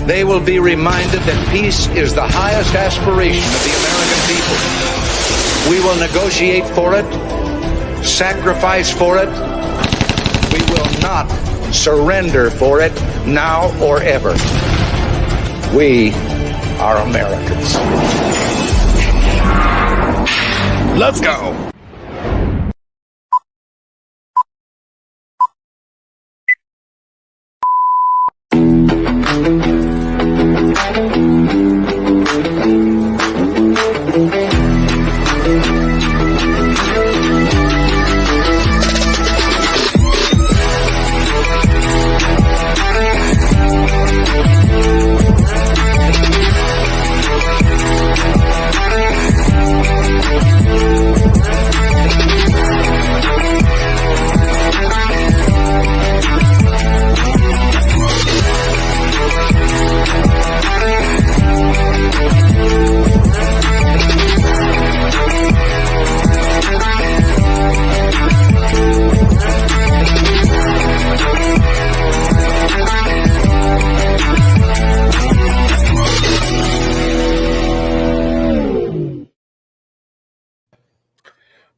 they will be reminded that peace is the highest aspiration of the American people. We will negotiate for it, sacrifice for it. We will not surrender for it now or ever. We are Americans. Let's go.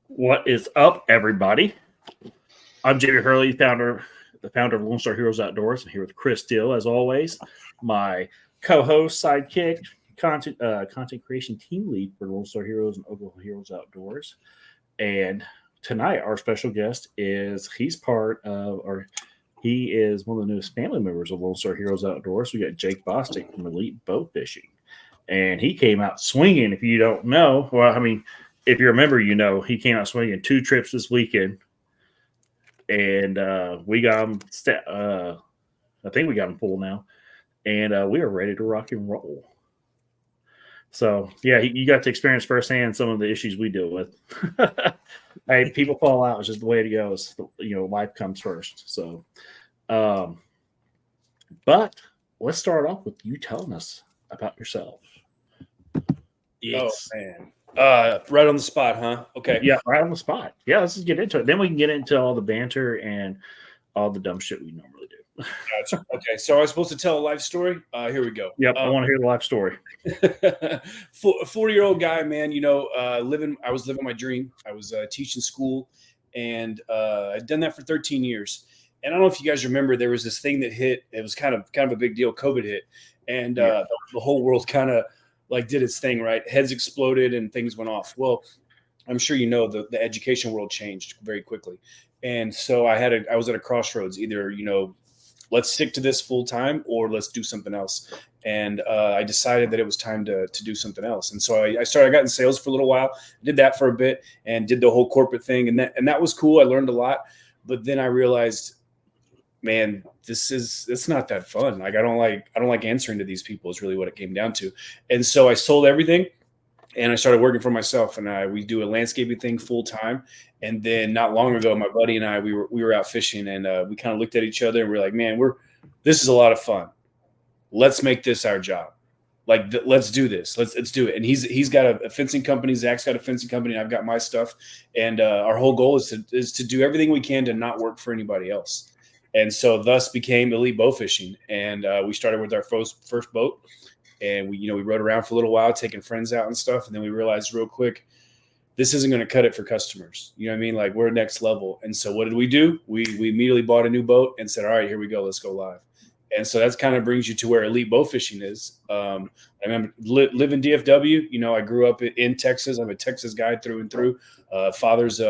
What is up, everybody? I'm Jamie Hurley, the founder of Lone Star Heroes Outdoors. I'm here with Chris Steele, as always, my co-host, sidekick, content creation team lead for Lone Star Heroes and OHO Heroes Outdoors. And tonight, our special guest is he is one of the newest family members of Lone Star Heroes Outdoors. We got Jake Bostic from Elite Bowfishing, and he came out swinging. If you don't know, well, I mean, if you remember, you know, he came out swinging 2 trips this weekend, and we got him. I think we got him full now, and we are ready to rock and roll. So, yeah, you got to experience firsthand some of the issues we deal with. Hey, people fall out. It's just the way it goes. You know, life comes first. So, but let's start off with you telling us about yourself. Yes. Oh, man. Right on the spot, huh? Okay. Yeah, right on the spot. Yeah, let's just get into it. Then we can get into all the banter and all the dumb shit we normally do. Gotcha. Okay, so I was supposed to tell a life story. Here we go. Yep, I want to hear the life story. 40-year-old guy, man. You know, I was living my dream. I was teaching school, and I'd done that for 13 years. And I don't know if you guys remember, there was this thing that hit. It was kind of a big deal. COVID hit, and the whole world kind of did its thing, right? Heads exploded and things went off. Well, I'm sure you know the education world changed very quickly. And so I was at a crossroads, either, you know, let's stick to this full time or let's do something else. And I decided that it was time to do something else. And so I got in sales for a little while, did that for a bit and did the whole corporate thing. And that was cool. I learned a lot, but then I realized, man, it's not that fun. Like, I don't like answering to these people is really what it came down to. And so I sold everything and I started working for myself, and we do a landscaping thing full time. And then not long ago, my buddy and I, we were out fishing, and we kind of looked at each other and we're like, man, this is a lot of fun. Let's make this our job. Let's do this. Let's do it. And he's got a fencing company. Zach's got a fencing company. And I've got my stuff. And our whole goal is to do everything we can to not work for anybody else. And so thus became Elite Bowfishing. And we started with our first boat, and we rode around for a little while, taking friends out and stuff. And then we realized real quick, this isn't going to cut it for customers. You know what I mean? Like, we're next level. And so what did we do? We immediately bought a new boat and said, all right, here we go. Let's go live. And so that's kind of brings you to where Elite Bowfishing is. I remember live in DFW. You know, I grew up in Texas. I'm a Texas guy through and through. Father's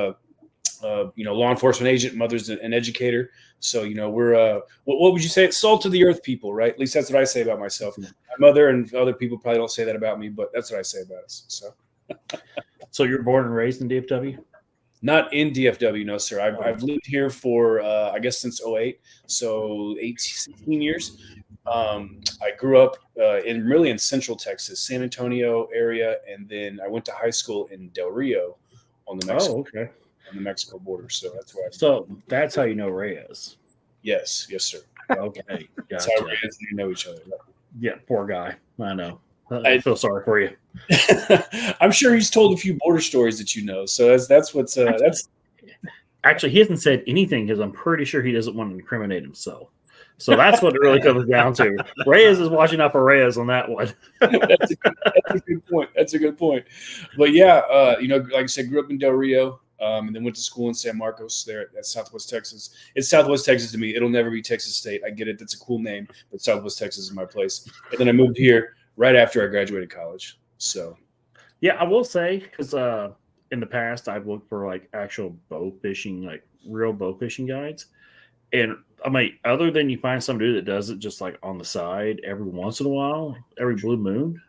law enforcement agent, mother's an educator. So, you know, we're what would you say? It's salt of the earth people, right? At least that's what I say about myself. My mother and other people probably don't say that about me, but that's what I say about us. So, so you're born and raised in DFW? Not in DFW, no, sir. I've lived here for I guess since 2008, so 16 years. I grew up in Central Texas, San Antonio area, and then I went to high school in Del Rio on the Mexico border. So that's why. So that's how you know Reyes. Yes, sir. Okay, gotcha. That's how Reyes and you know each other. Yeah, poor guy. I know. I feel sorry for you. I'm sure he's told a few border stories that you know. So that's what's that's. Actually, he hasn't said anything because I'm pretty sure he doesn't want to incriminate himself. So that's what it really comes down to. Reyes is watching out for Reyes on that one. That's a good point. That's a good point. But yeah, like I said, grew up in Del Rio, and then went to school in San Marcos there at Southwest Texas. It's Southwest Texas to me. It'll never be Texas State. I get it. That's a cool name, but Southwest Texas is my place. And then I moved here right after I graduated college. So yeah, I will say, because in the past I've looked for like actual bow fishing, like real bow fishing guides. And I mean, other than you find some dude that does it just like on the side every once in a while, every blue moon,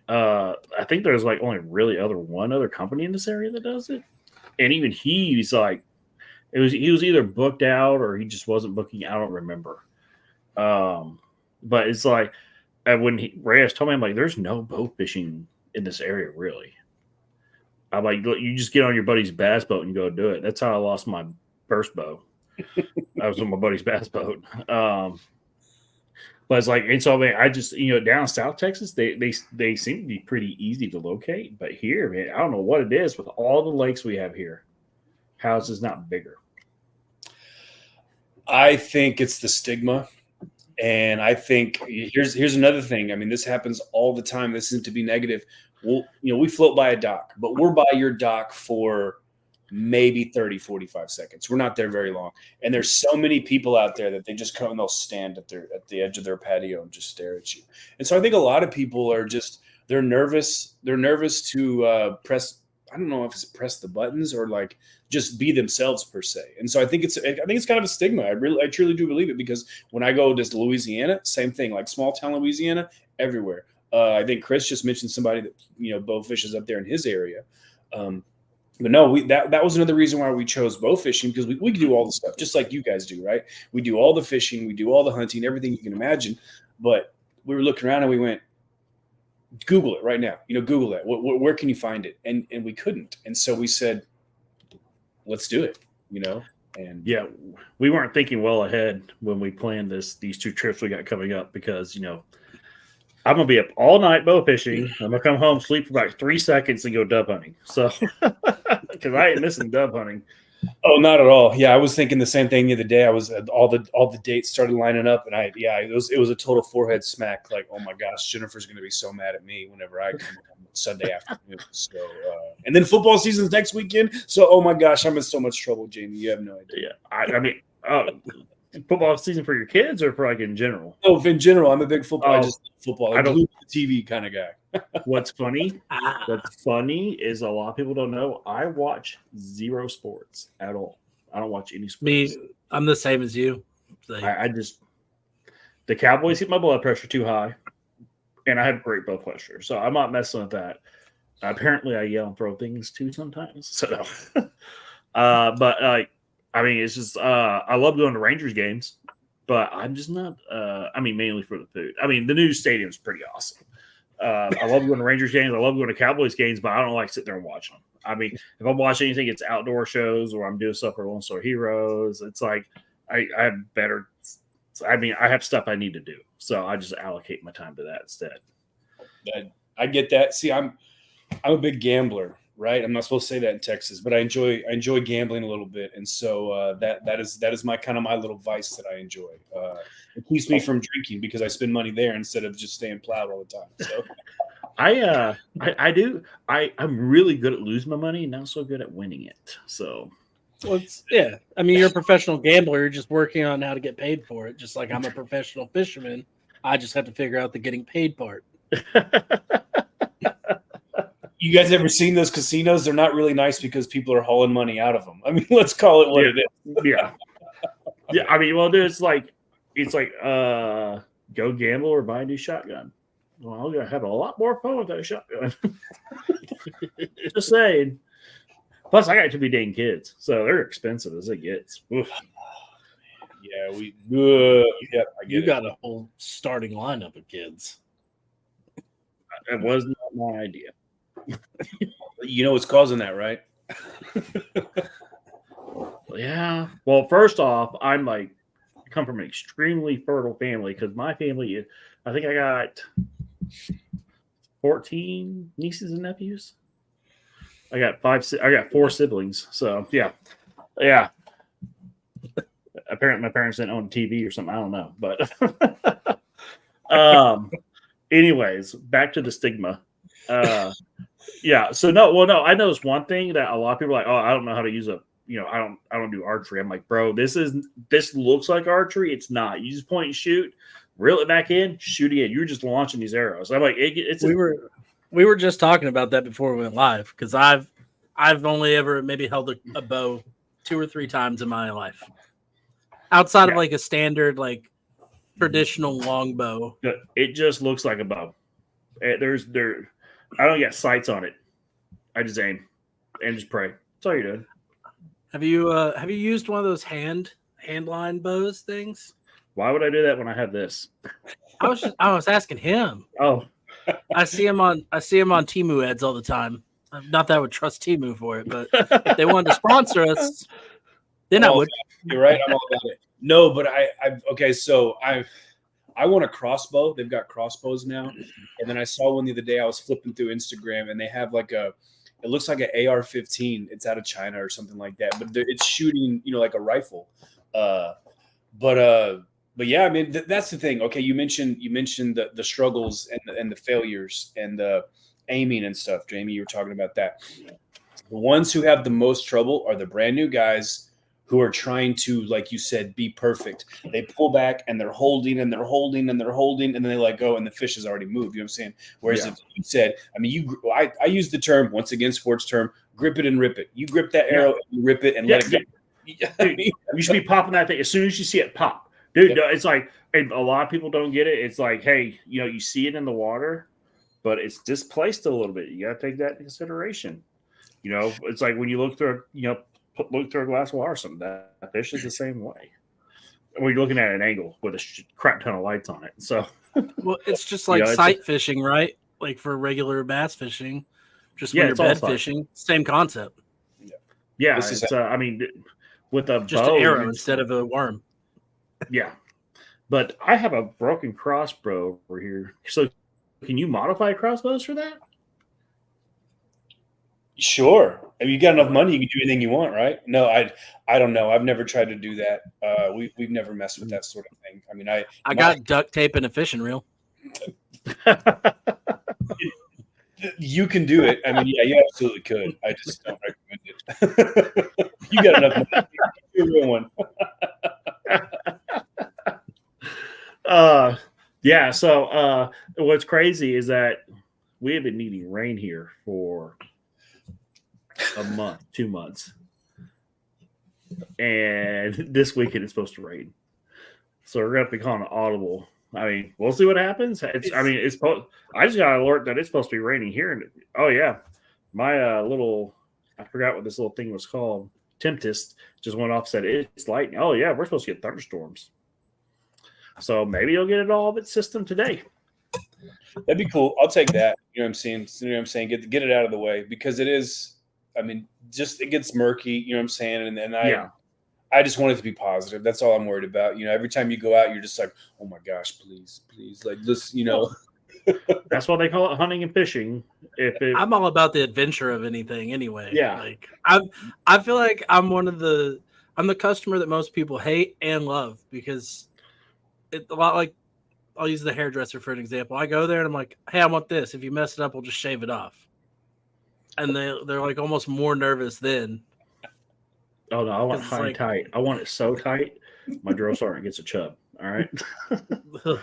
I think there's like only really one other company in this area that does it. And even he's like, he was either booked out or he just wasn't booking. I don't remember. But it's like when Reyes told me, I'm like, there's no bow fishing in this area really. I'm like, you just get on your buddy's bass boat and go do it. That's how I lost my first bow. I was on my buddy's bass boat. But it's like, and so I mean, I just, down South Texas, they seem to be pretty easy to locate. But here, man, I don't know what it is with all the lakes we have here. How is this not bigger? I think it's the stigma. And I think here's another thing. I mean, this happens all the time. This isn't to be negative. We float by a dock, but we're by your dock for maybe 30, 45 seconds. We're not there very long. And there's so many people out there that they just come and they'll stand at the edge of their patio and just stare at you. And so I think a lot of people are they're nervous. They're nervous to press. I don't know if it's press the buttons or like just be themselves per se. And so I think it's kind of a stigma. I truly do believe it, because when I go to Louisiana, same thing, like small town Louisiana, everywhere. I think Chris just mentioned somebody that, bow fishes up there in his area. But no, that was another reason why we chose bow fishing, because we can do all the stuff just like you guys do, right? We do all the fishing, we do all the hunting, everything you can imagine. But we were looking around and we went, Google it right now. Google that. Where can you find it? And we couldn't. And so we said, let's do it. And yeah, we weren't thinking well ahead when we planned these 2 trips we got coming up, because I'm gonna be up all night bow fishing. I'm gonna come home, sleep for about 3 seconds, and go dove hunting. So, because I ain't missing dove hunting. Oh, not at all. Yeah, I was thinking the same thing the other day. I was all the dates started lining up, and it was a total forehead smack. Like, oh my gosh, Jennifer's gonna be so mad at me whenever I come home Sunday afternoon. So, and then football season's next weekend. So, oh my gosh, I'm in so much trouble, Jamie. You have no idea. Yeah, I mean, football season for your kids or for like in general? Oh, in general, I'm a big football. I just love football. I don't the TV kind of guy. What's funny is a lot of people don't know I watch zero sports at all. I don't watch any sports. Me, I'm the same as you. I just, the Cowboys hit my blood pressure too high, and I have great blood pressure, so I'm not messing with that. Apparently, I yell and throw things too sometimes. So, but I mean, it's just I love going to Rangers games, but I'm just not. I mean, mainly for the food. I mean, the new stadium's pretty awesome. I love going to Rangers games. I love going to Cowboys games, but I don't like sitting there and watching them. I mean, if I'm watching anything, it's outdoor shows or I'm doing stuff for Lone Star Heroes. It's like I have better. I mean, I have stuff I need to do, so I just allocate my time to that instead. I get that. See, I'm a big gambler, right? I'm not supposed to say that in Texas, but I enjoy gambling a little bit, and so that is my kind of my little vice that I enjoy. It keeps me from drinking because I spend money there instead of just staying plowed all the time. So I do. I'm really good at losing my money, and not so good at winning it. So. Well, I mean, you're a professional gambler. You're just working on how to get paid for it. Just like I'm a professional fisherman. I just have to figure out the getting paid part. You guys ever seen those casinos? They're not really nice because people are hauling money out of them. I mean, let's call it what it is. Yeah. Yeah. I mean, well, it's like go gamble or buy a new shotgun. Well, I'm going to have a lot more fun with that shotgun. Just saying. Plus, I got 2 dang kids, so they're expensive as it gets. Oof. Yeah, I get you got a whole starting lineup of kids. It was not my idea. You know what's causing that, right? Yeah. Well, first off, I come from an extremely fertile family because my family, I think I got 14 nieces and nephews. I got 4 siblings. So yeah. apparently my parents didn't own a TV or something. I don't know, but anyways, back to the stigma. Yeah. So no. I noticed one thing that a lot of people are like, oh, I don't know how to use I don't do archery. I'm like, bro, this looks like archery. It's not. You just point and shoot, reel it back in, shoot again. You're just launching these arrows. I'm like, we were just talking about that before we went live because I've only ever maybe held a bow 2 or 3 times in my life, outside of like a standard like traditional longbow. It just looks like a bow. I don't get sights on it. I just aim and just pray. That's all you're doing. Have you used one of those hand line bows things? Why would I do that when I have this? I was asking him. Oh, I see him on Temu ads all the time. Not that I would trust Temu for it, but if they wanted to sponsor us, then I would. You're right. I'm all about it. No, but okay. So I want a crossbow. They've got crossbows now, and then I saw one the other day. I was flipping through Instagram, and they have it looks like an AR-15. It's out of China or something like that, but it's shooting, like a rifle. But yeah, I mean that's the thing. Okay, you mentioned the struggles and the failures and the aiming and stuff. Jamie, you were talking about that. The ones who have the most trouble are the brand new guys who are trying to, like you said, be perfect. They pull back and they're holding and they're holding and they're holding, and then they let go and the fish has already moved. You know what I'm saying? Whereas if you said, I mean, I use the term, once again, sports term, grip it and rip it. You grip that arrow and you rip it and let it go. Dude, you should be popping that thing as soon as you see it pop. Dude, it's like, and a lot of people don't get it. It's like, hey, you see it in the water, but it's displaced a little bit. You got to take that into consideration. It's like when you look through, look through a glass of water, something that fish is the same way. When you're looking at an angle with a crap ton of lights on it. So, well, it's just like sight fishing, right? Like for regular bass fishing, just when you're bed fishing, same concept. Yeah, it's I mean, with a just bow, an arrow instead of a worm. Yeah, but I have a broken crossbow over here. So, can you modify crossbows for that? Sure. If you got enough money, you can do anything you want, right? No, I don't know. I've never tried to do that. We've never messed with that sort of thing. I mean, I got duct tape and a fishing reel. You can do it. I mean, yeah, you absolutely could. I just don't recommend it. You got enough money. You're a real one. Yeah. So what's crazy is that we have been needing rain here for a month, 2 months, and this weekend it's supposed to rain. So we're gonna have to call an audible. I mean, we'll see what happens. I just got an alert that it's supposed to be raining here, and oh yeah, my I forgot what this little thing was called. Tempest just went off, said it's lightning. Oh yeah, we're supposed to get thunderstorms. So maybe you'll get it all of its system today. That'd be cool. I'll take that. You know what I'm saying? Get it out of the way, because it is. I mean, just it gets murky. You know what I'm saying? And I just want it to be positive. That's all I'm worried about. Every time you go out, you're just like, oh my gosh, please, like this. That's why they call it hunting and fishing. I'm all about the adventure of anything, anyway. Yeah. Like I feel like I'm the customer that most people hate and love, because it's a lot like, I'll use the hairdresser for an example. I go there and I'm like, hey, I want this. If you mess it up, we'll just shave it off. And they're like almost more nervous then. Oh no, I want high and tight. I want it so tight, my drill sergeant gets a chub. All right. No.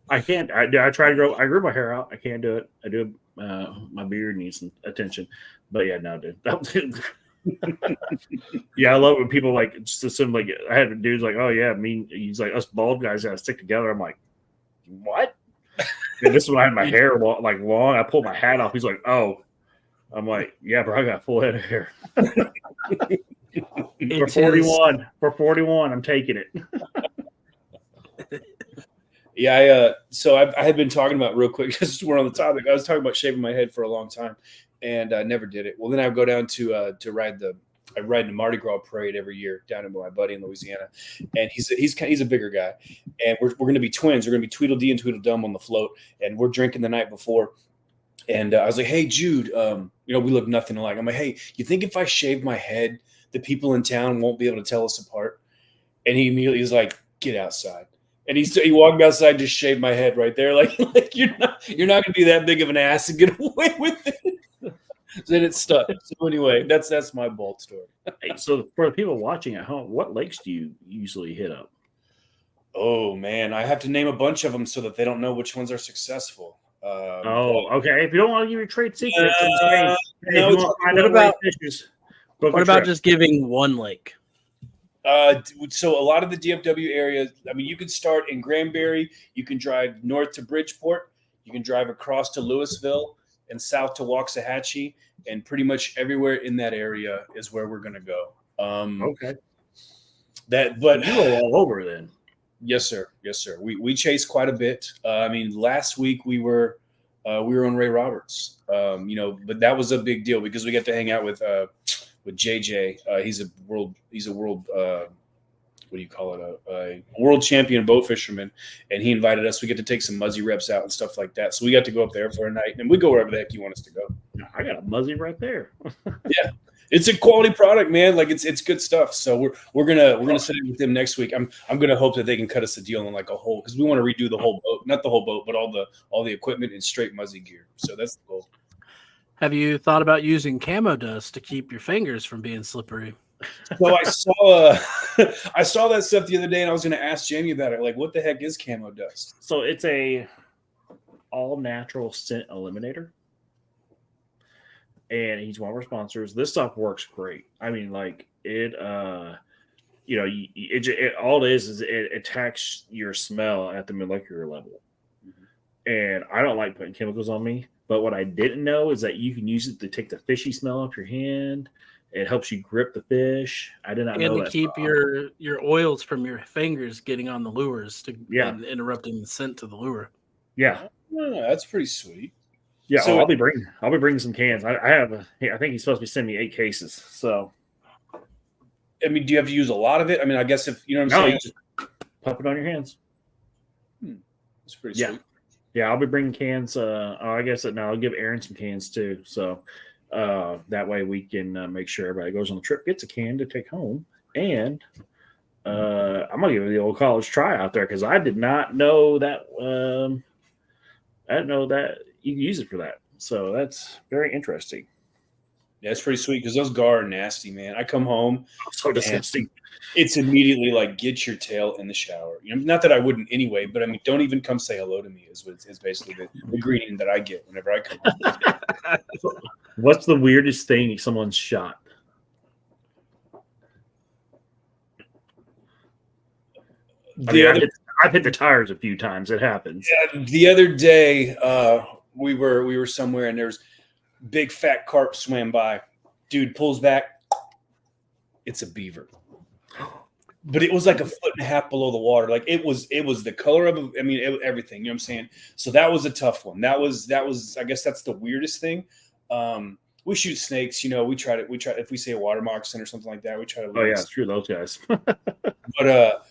I can't. I try to grow. I grew my hair out. I can't do it. I do. My beard needs some attention. But yeah, no, dude. Yeah, I love when people like just assume like I had dudes like, oh yeah, he's like, us bald guys gotta stick together. I'm like, what? And this is when I had my hair long. I pulled my hat off. He's like, oh. I'm like, yeah, bro, I got a full head of hair. For 41, I'm taking it. Yeah, so I had been talking about, real quick, because we're on the topic. I was talking about shaving my head for a long time, and I never did it. Well, then I would go down to ride I ride the Mardi Gras parade every year down to my buddy in Louisiana, and he's a bigger guy, and we're going to be twins. We're going to be Tweedledee and Tweedledum on the float, and we're drinking the night before. And I was like, hey, Jude, we look nothing alike. I'm like, hey, you think if I shave my head the people in town won't be able to tell us apart. And he immediately was like, get outside. And he walked outside, just shaved my head right there. Like you're not going to be that big of an ass and get away with it. Then it stuck. So anyway, that's my bolt story. Hey, so for the people watching at home, what lakes do you usually hit up? Oh man, I have to name a bunch of them so that they don't know which ones are successful. Okay. If you don't want to give your trade secrets, what about just giving one lake? So a lot of the DFW area, I mean, you can start in Granbury. You can drive north to Bridgeport. You can drive across to Louisville and south to Waxahachie, and pretty much everywhere in that area is where we're going to go. Okay. But you go all over then. Yes, sir. Yes, sir. We chase quite a bit. I mean, last week we were on Ray Roberts. But that was a big deal because we got to hang out with JJ. He's a world what do you call it? A world champion boat fisherman, and he invited us. We get to take some muzzy reps out and stuff like that. So we got to go up there for a night, and we go wherever the heck you want us to go. I got a muzzy right there. Yeah, it's a quality product, man. Like it's good stuff. So we're gonna sit in with them next week. I'm gonna hope that they can cut us a deal on like a whole, because we want to redo the whole boat, not the whole boat, but all the equipment and straight muzzy gear. So that's the goal. Have you thought about using camo dust to keep your fingers from being slippery? So I saw that stuff the other day, and I was going to ask Jamie about it. Like, what the heck is camo dust? So it's a all natural scent eliminator, and he's one of our sponsors. This stuff works great. I mean, like it. All it is it attacks your smell at the molecular level. Mm-hmm. And I don't like putting chemicals on me. But what I didn't know is that you can use it to take the fishy smell off your hand. It helps you grip the fish. I did not know that. And to keep your oils from your fingers getting on the lures and interrupting the scent to the lure. Yeah. Oh, that's pretty sweet. Yeah, so I'll be bringing some cans. I think he's supposed to be sending me 8 cases. So, I mean, do you have to use a lot of it? I mean, I guess if you know what I'm saying, you just pop it on your hands. It's pretty sweet. Yeah, I'll be bringing cans. I guess I'll give Aaron some cans too. So that way we can make sure everybody goes on the trip gets a can to take home. And I'm gonna give it the old college try out there because I did not know that. I didn't know that you can use it for that. So that's very interesting. Yeah, it's pretty sweet because those gar are nasty, man. I come home, so disgusting. It's immediately like get your tail in the shower. You know, not that I wouldn't anyway, but I mean, don't even come say hello to me. Is basically the greeting that I get whenever I come home. What's the weirdest thing someone's shot? I've hit the tires a few times. It happens. Yeah, the other day, we were somewhere and there's big fat carp swam by. Dude pulls back. It's a beaver. But it was like a foot and a half below the water. Like it was the color of, everything, you know what I'm saying? So that was a tough one. That was, I guess that's the weirdest thing. We shoot snakes, we try if we say a water moccasin or something like that, we try to. Oh yeah, screw those guys. But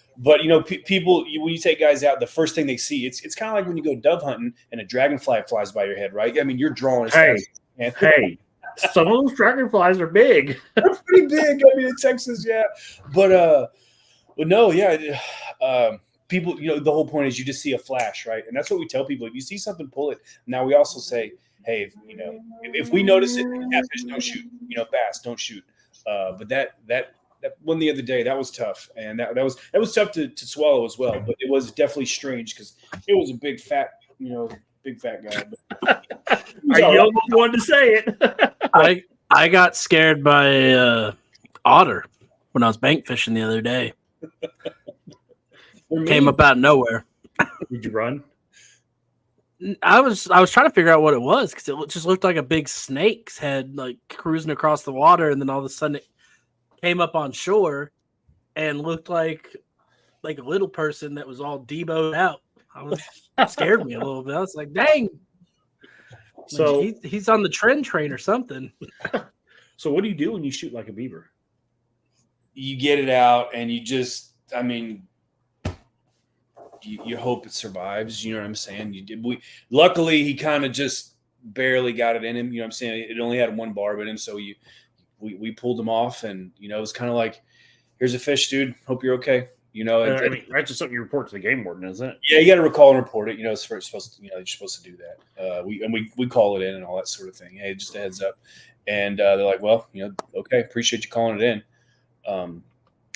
people, when you take guys out, the first thing they see, it's kind of like when you go dove hunting and a dragonfly flies by your head, right? I mean, you're drawing. Hey, some of those dragonflies are big. They're pretty big. I mean, in Texas, yeah. But no, yeah. People, the whole point is you just see a flash, right? And that's what we tell people. If you see something, pull it. Now we also say, hey, if we notice it, catfish, don't shoot. Bass, don't shoot. But that one the other day, that was tough, and that was tough to swallow as well. But it was definitely strange because it was a big fat guy. I almost wanted to say it. I got scared by otter when I was bank fishing the other day. Came up out of nowhere. Did you run? I was trying to figure out what it was because it just looked like a big snake's head, like cruising across the water, and then all of a sudden it came up on shore and looked like a little person that was all deboed out. Scared me a little bit. I was like, dang. So he's on the trend train or something. So what do you do when you shoot like a beaver? You get it out and you just, you hope it survives. You know what I'm saying? Luckily he kind of just barely got it in him. You know what I'm saying? It only had one barb in him. So we pulled him off, and it was kind of like, here's a fish, dude. Hope you're okay. I mean, that's just something you report to the game warden, isn't it? Yeah, you got to recall and report it. It's supposed to, you're supposed to do that. We call it in and all that sort of thing. Hey, just a heads up. And they're like, well, okay, appreciate you calling it in.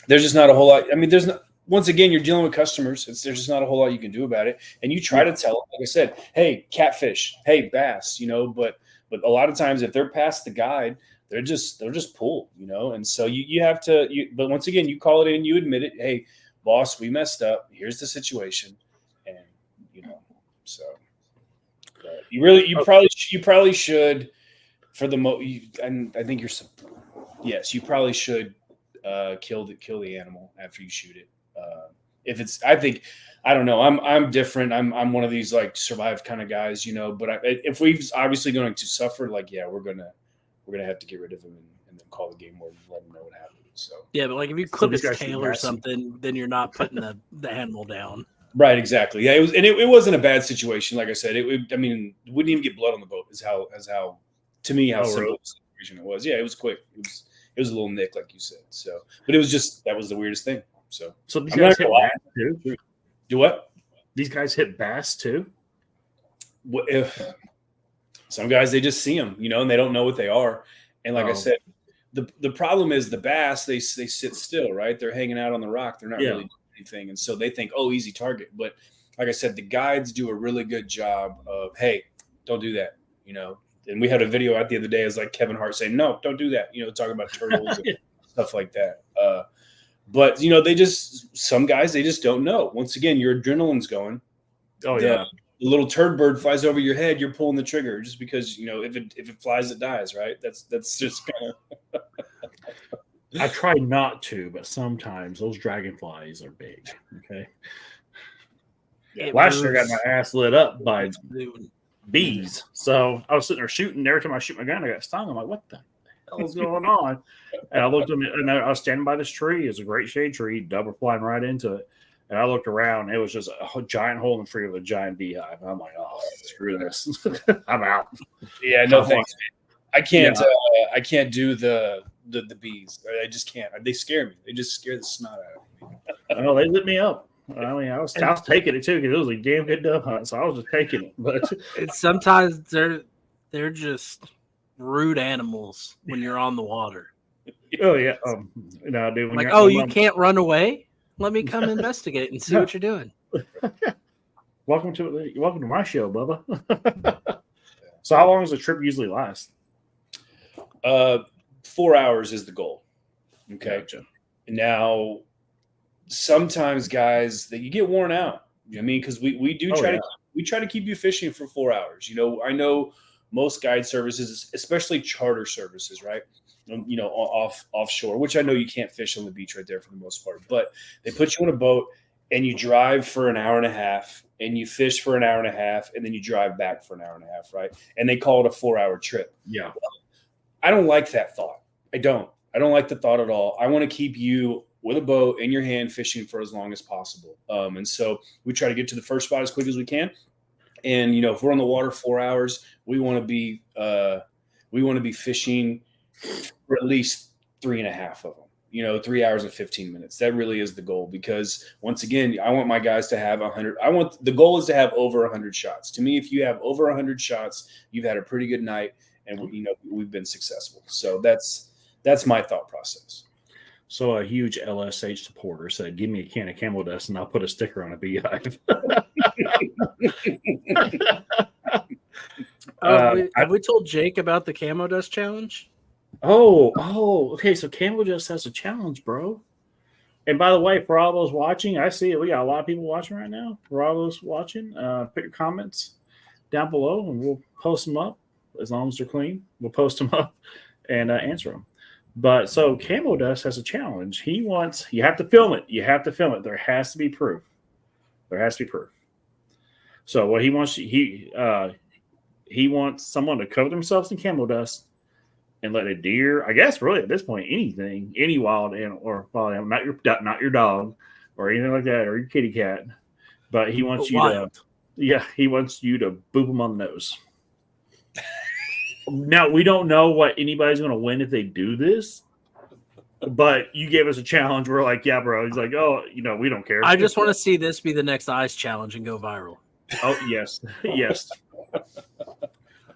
There's just not a whole lot. I mean, there's not. Once again, you're dealing with customers. There's just not a whole lot you can do about it. And you try to tell them, like I said, hey, catfish, hey, bass, but a lot of times if they're past the guide, they'll just pull, and so you have to. But once again, you call it in, you admit it. Hey, boss, we messed up. Here's the situation, and so you probably should for the and I think yes, you probably should kill the animal after you shoot it. If it's, I don't know. I'm different. I'm one of these like survive kind of guys, But if we've obviously going to suffer, like we're gonna have to get rid of him and then call the game warden and let him know what happened. So yeah, but like if you clip his tail or something, then you're not putting the animal down. Right, exactly. Yeah, it wasn't a bad situation. Like I said, wouldn't even get blood on the boat. Is how to me how simple the situation it was. Yeah, it was quick. It was a little nick, like you said. So, but it was just that was the weirdest thing. So these guys hit bass too. Do what? These guys hit bass too. If some guys they just see them, and they don't know what they are. And like I said, the problem is the bass they sit still, right? They're hanging out on the rock. They're not really doing anything, and so they think, oh, easy target. But like I said, the guides do a really good job of, hey, don't do that, And we had a video out the other day. It was like Kevin Hart saying, no, don't do that. Talking about turtles and stuff like that. But some guys, they just don't know. Once again, your adrenaline's going. Oh yeah. The little turd bird flies over your head. You're pulling the trigger just because, if it flies, it dies. Right. That's just kind of. I try not to, but sometimes those dragonflies are big. Okay. Yeah. Last year I got my ass lit up by bees. So I was sitting there shooting. Every time I shoot my gun, I got stung. I'm like, what the hell is going on? And I looked at me, and I was standing by this tree. It's a great shade tree. Double flying right into it. And I looked around. It was just a giant hole in the tree with a giant beehive. And I'm like, oh, screw this. I'm out. Yeah, no thanks. I can't. Yeah. I can't do the bees. I just can't. They scare me. They just scare the snot out of me. Oh, they lit me up. I mean, I was taking it too because it was a damn good dove hunt, so I was just taking it. But sometimes they're just rude animals when you're on the water. Oh yeah, dude. Like, you can't run away. Let me come investigate and see what you're doing. Welcome to my show, Bubba. So, how long does the trip usually last? 4 hours is the goal. Okay. Gotcha. Now, sometimes, guys, that you get worn out. Because we try to keep you fishing for 4 hours. I know most guide services, especially charter services, right? Offshore, which I know you can't fish on the beach right there for the most part, but they put you on a boat and you drive for an hour and a half and you fish for an hour and a half and then you drive back for an hour and a half, right? And they call it a 4-hour trip. Yeah. I don't like that thought. I don't like the thought at all. I want to keep you with a boat in your hand fishing for as long as possible. And so we try to get to the first spot as quick as we can. And, if we're on the water 4 hours, we want to be fishing for at least 3.5 of them, 3 hours and 15 minutes. That really is the goal because once again, I want my guys to have 100. The goal is to have over 100 shots. To me, if you have over 100 shots, you've had a pretty good night and we've been successful. So that's my thought process. So a huge LSH supporter said, give me a can of camel dust and I'll put a sticker on a beehive. Have we told Jake about the camo dust challenge? Oh, okay. So Camel Just has a challenge, bro. And by the way, for all those watching, I see it. We got a lot of people watching right now. For all those watching, put your comments down below and we'll post them up. As long as they're clean, we'll post them up and answer them. But so Camo Dust has a challenge. You have to film it. There has to be proof. So what he wants, he wants someone to cover themselves in camo dust and let a deer, I guess really at this point, any wild animal or wild animal, not your dog or anything like that, or your kitty cat. But he wants he wants you to boop him on the nose. Now we don't know what anybody's going to win if they do this, but you gave us a challenge. We're like, yeah, bro. He's like, oh, we don't care. I just want to see this be the next ice challenge and go viral. Oh yes, yes.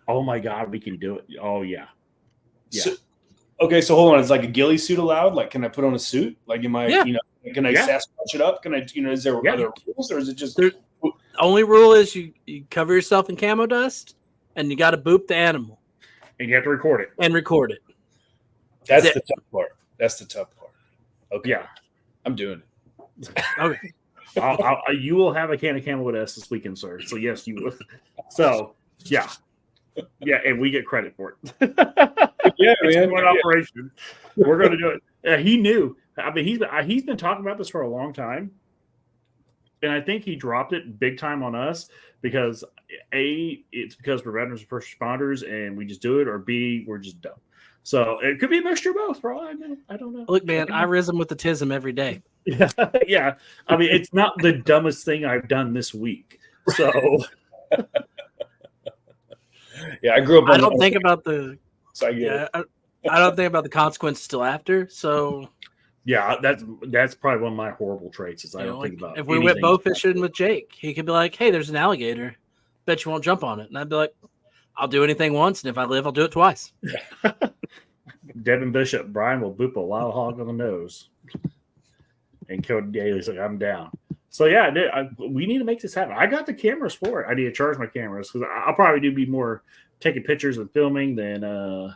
Oh my God, we can do it. Oh yeah. So, okay, so hold on. Is like a ghillie suit allowed? Like, can I put on a suit? Like, can I Sasquatch it up? Can I, is there other rules, or is it just? The only rule is you cover yourself in camo dust, and you got to boop the animal. And you have to record it. And record it. That's the tough part. That's the tough part. Okay. Yeah. I'm doing it. Okay. You will have a can of Camel with us this weekend, sir. So, yes, you will. So, yeah. Yeah, and we get credit for it. Yeah, it's man. an operation. We're going to do it. He knew. I mean, he's been talking about this for a long time. And I think he dropped it big time on us because A, it's because we're veterans and first responders and we just do it, or B, we're just dumb. So it could be a mixture of both, bro. I don't know. Look, man, I rhythm with the tism every day. Yeah. I mean, it's not the dumbest thing I've done this week. So yeah, I grew up. I don't think about the. So I get it. I don't think about the consequences till after. So yeah, that's probably one of my horrible traits is I don't think about. If we went bow fishing with Jake, he could be like, "Hey, there's an alligator. Bet you won't jump on it." And I'd be like, "I'll do anything once, and if I live, I'll do it twice." Devin Bishop, Brian will boop a wild hog on the nose. And Cody Daly's like, I'm down. So, yeah, we need to make this happen. I got the cameras for it. I need to charge my cameras because I'll probably be more taking pictures and filming than well,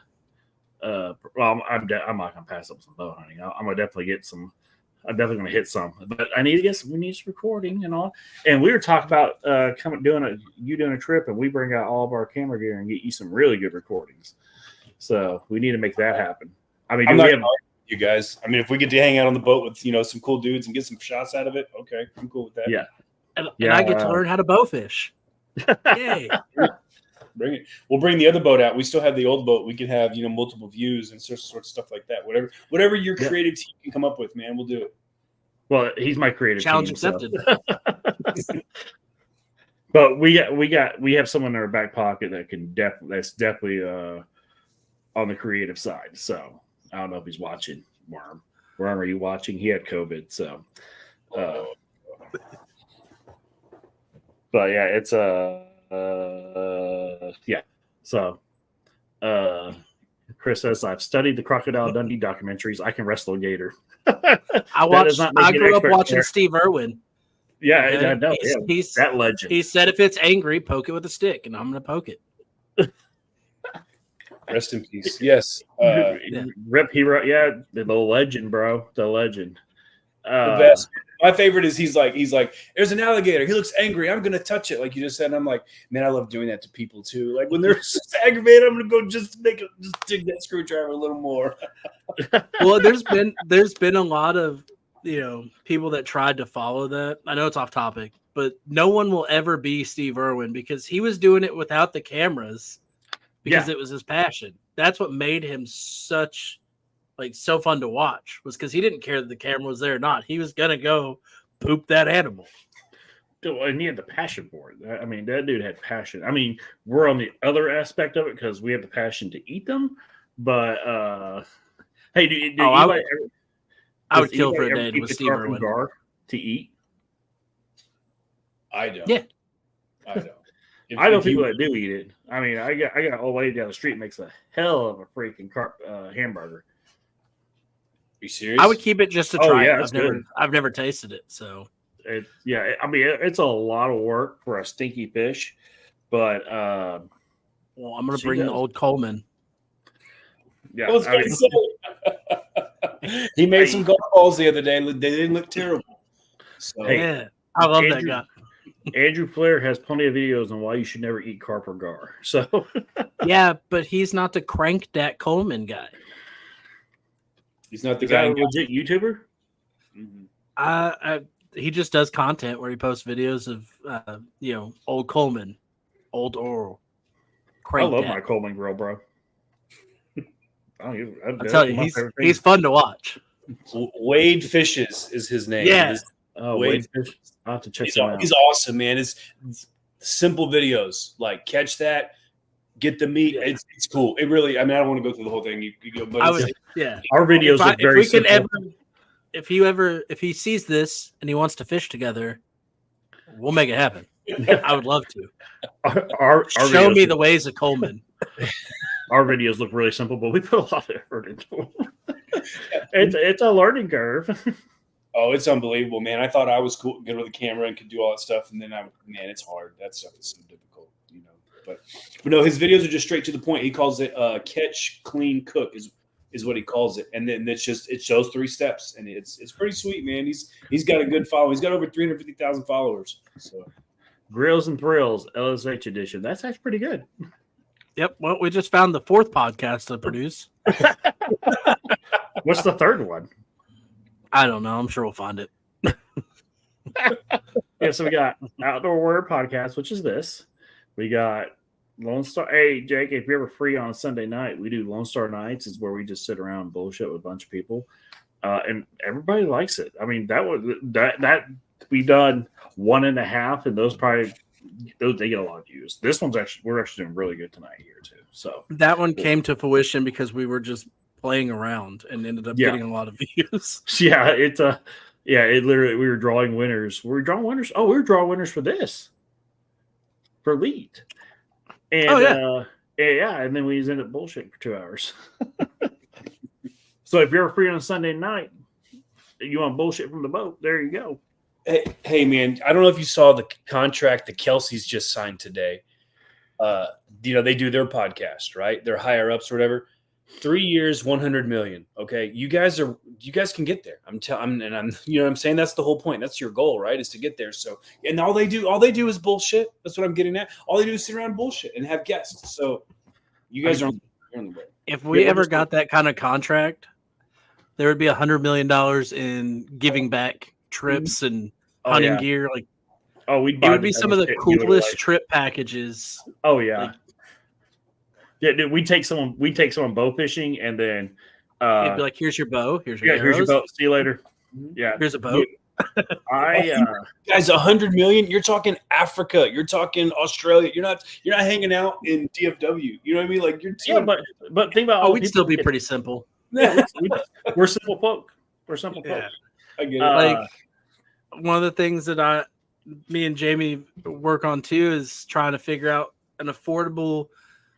I'm not going to pass up some bow hunting. I'm going to definitely get some. I'm definitely going to hit some. But I need to get some. We need some recording and all. And we were talking about doing a trip, and we bring out all of our camera gear and get you some really good recordings. So we need to make that happen. I mean, you guys. I mean, if we get to hang out on the boat with some cool dudes and get some shots out of it, okay, I'm cool with that. Yeah, and I get to learn how to bow fish. Yay! Bring it. We'll bring the other boat out. We still have the old boat. We can have multiple views and sort of stuff like that. Whatever your creative team can come up with, man, we'll do it. Well, he's my creative challenge team, accepted. So. But we have someone in our back pocket that that's definitely on the creative side. So I don't know if he's watching. Worm, are you watching? He had COVID, so. But yeah, it's yeah. So, Chris says I've studied the Crocodile Dundee documentaries. I can wrestle a gator. I grew up watching Steve Irwin. Yeah, I know. He's that legend. He said if it's angry, poke it with a stick, and I'm going to poke it. Rest in peace. Yes. Rip hero. Yeah, the legend, bro. The legend. The best. My favorite is he's like, there's an alligator. He looks angry. I'm gonna touch it, like you just said. And I'm like, man, I love doing that to people too. Like when they're just aggravated, I'm gonna go just dig that screwdriver a little more. Well, there's been a lot of people that tried to follow that. I know it's off topic, but no one will ever be Steve Irwin because he was doing it without the cameras because it was his passion. That's what made him so fun to watch was because he didn't care that the camera was there or not. He was gonna go poop that animal. And he had the passion for it. I mean, that dude had passion. I mean, we're on the other aspect of it because we have the passion to eat them. But hey, I would kill for a day with Steve Irwin to eat. I don't. Yeah, I don't. I know people that do eat it. I mean, I got an old lady down the street makes a hell of a freaking hamburger. Are you serious? I would keep it just to try yeah, it. I've never tasted it, so I mean, it's a lot of work for a stinky fish, but well, I'm gonna bring the old Coleman. Yeah, he made some golf balls the other day. They didn't look terrible. So. Yeah, I love that guy. Andrew Flair has plenty of videos on why you should never eat carp or gar. So yeah, but he's not the crank dat Coleman guy. He's not the Is guy. That a legit YouTuber? Mm-hmm. He just does content where he posts videos of old Coleman, old Oral. I love my Coleman grill, bro. I'll tell you, he's fun to watch. Wade Fishes is his name. Yeah. Wade Fishes. I'll have to check him out. He's awesome, man. It's simple videos. Like catch that, get the meat. Yeah. It's cool. It really. I mean, I don't want to go through the whole thing. But I it's, would, yeah. Our videos look very simple. If he sees this and he wants to fish together, we'll make it happen. I would love to. Our Show videos me the ways of Coleman. Our videos look really simple, but we put a lot of effort into them. It's a learning curve. Oh, it's unbelievable, man. I thought I was cool, good with the camera and could do all that stuff. And then it's hard. That stuff is so difficult, you know. But no, his videos are just straight to the point. He calls it catch, clean, cook is what he calls it. And then it shows 3 steps. And it's pretty sweet, man. He's got a good following. He's got over 350,000 followers. So Grills and Thrills, LSH edition. That's actually pretty good. Yep. Well, we just found the 4th podcast to produce. What's the 3rd one? I don't know. I'm sure we'll find it. Yeah, so we got Outdoor Warrior Podcast, which is this. We got Lone Star. Hey, Jake, if you're ever free on a Sunday night, we do Lone Star Nights. Is where we just sit around and bullshit with a bunch of people, and everybody likes it. I mean, that we done 1.5, and those they get a lot of views. This one's we're actually doing really good tonight here too. So that one came to fruition because we were just playing around and ended up getting a lot of views. Yeah, it literally we were drawing winners. We were drawing winners. Oh, we were drawing winners for this. For Elite. And and then we ended up bullshitting for 2 hours. So if you're free on a Sunday night, you want bullshit from the boat, there you go. Hey man, I don't know if you saw the contract the Kelseys just signed today. They do their podcast, right? They're higher ups or whatever. 3 years, $100 million. Okay, you guys can get there. I'm saying that's the whole point. That's your goal, right? Is to get there. So, and all they do is bullshit. That's what I'm getting at. All they do is sit around and bullshit and have guests. So, you guys are on the way. If we ever got that kind of contract, there would be $100 million in giving back trips and hunting gear. Like, it would be some of the coolest trip packages. Oh yeah. Yeah, dude, we take someone bow fishing, and then it'd be like, here's your bow, here's your boat. See you later. Yeah, here's a boat. Guys, $100 million. You're talking Africa. You're talking Australia. You're not hanging out in DFW. You know what I mean? Like but think about we'd still be pretty simple. Yeah, we're simple folk. We're simple folk. I get it. Like one of the things that me and Jamie work on too is trying to figure out an affordable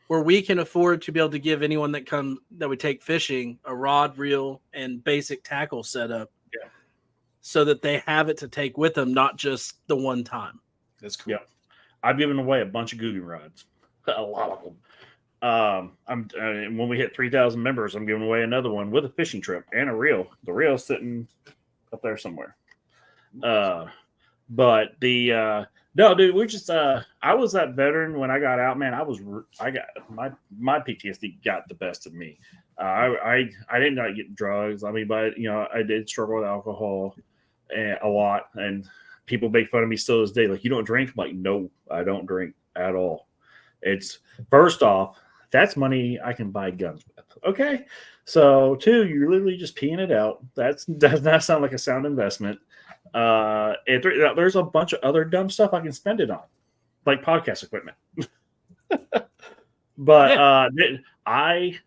where we can afford to be able to give anyone that we take fishing a rod, reel, and basic tackle setup, so that they have it to take with them, not just the one time. That's cool. Yeah, I've given away a bunch of Googan rods, a lot of them. When we hit 3,000 members, I'm giving away another one with a fishing trip and a reel. The reel's sitting up there somewhere. But no, dude, we're just I was that veteran when I got out, man. I got my PTSD got the best of me. I did not get drugs. I mean, but I did struggle with alcohol a lot, and people make fun of me still to this day. Like, you don't drink? I'm like, no, I don't drink at all. It's first off, that's money I can buy guns with. Okay, so 2, you're literally just peeing it out. That does not sound like a sound investment. There's a bunch of other dumb stuff I can spend it on, like podcast equipment. But dude, I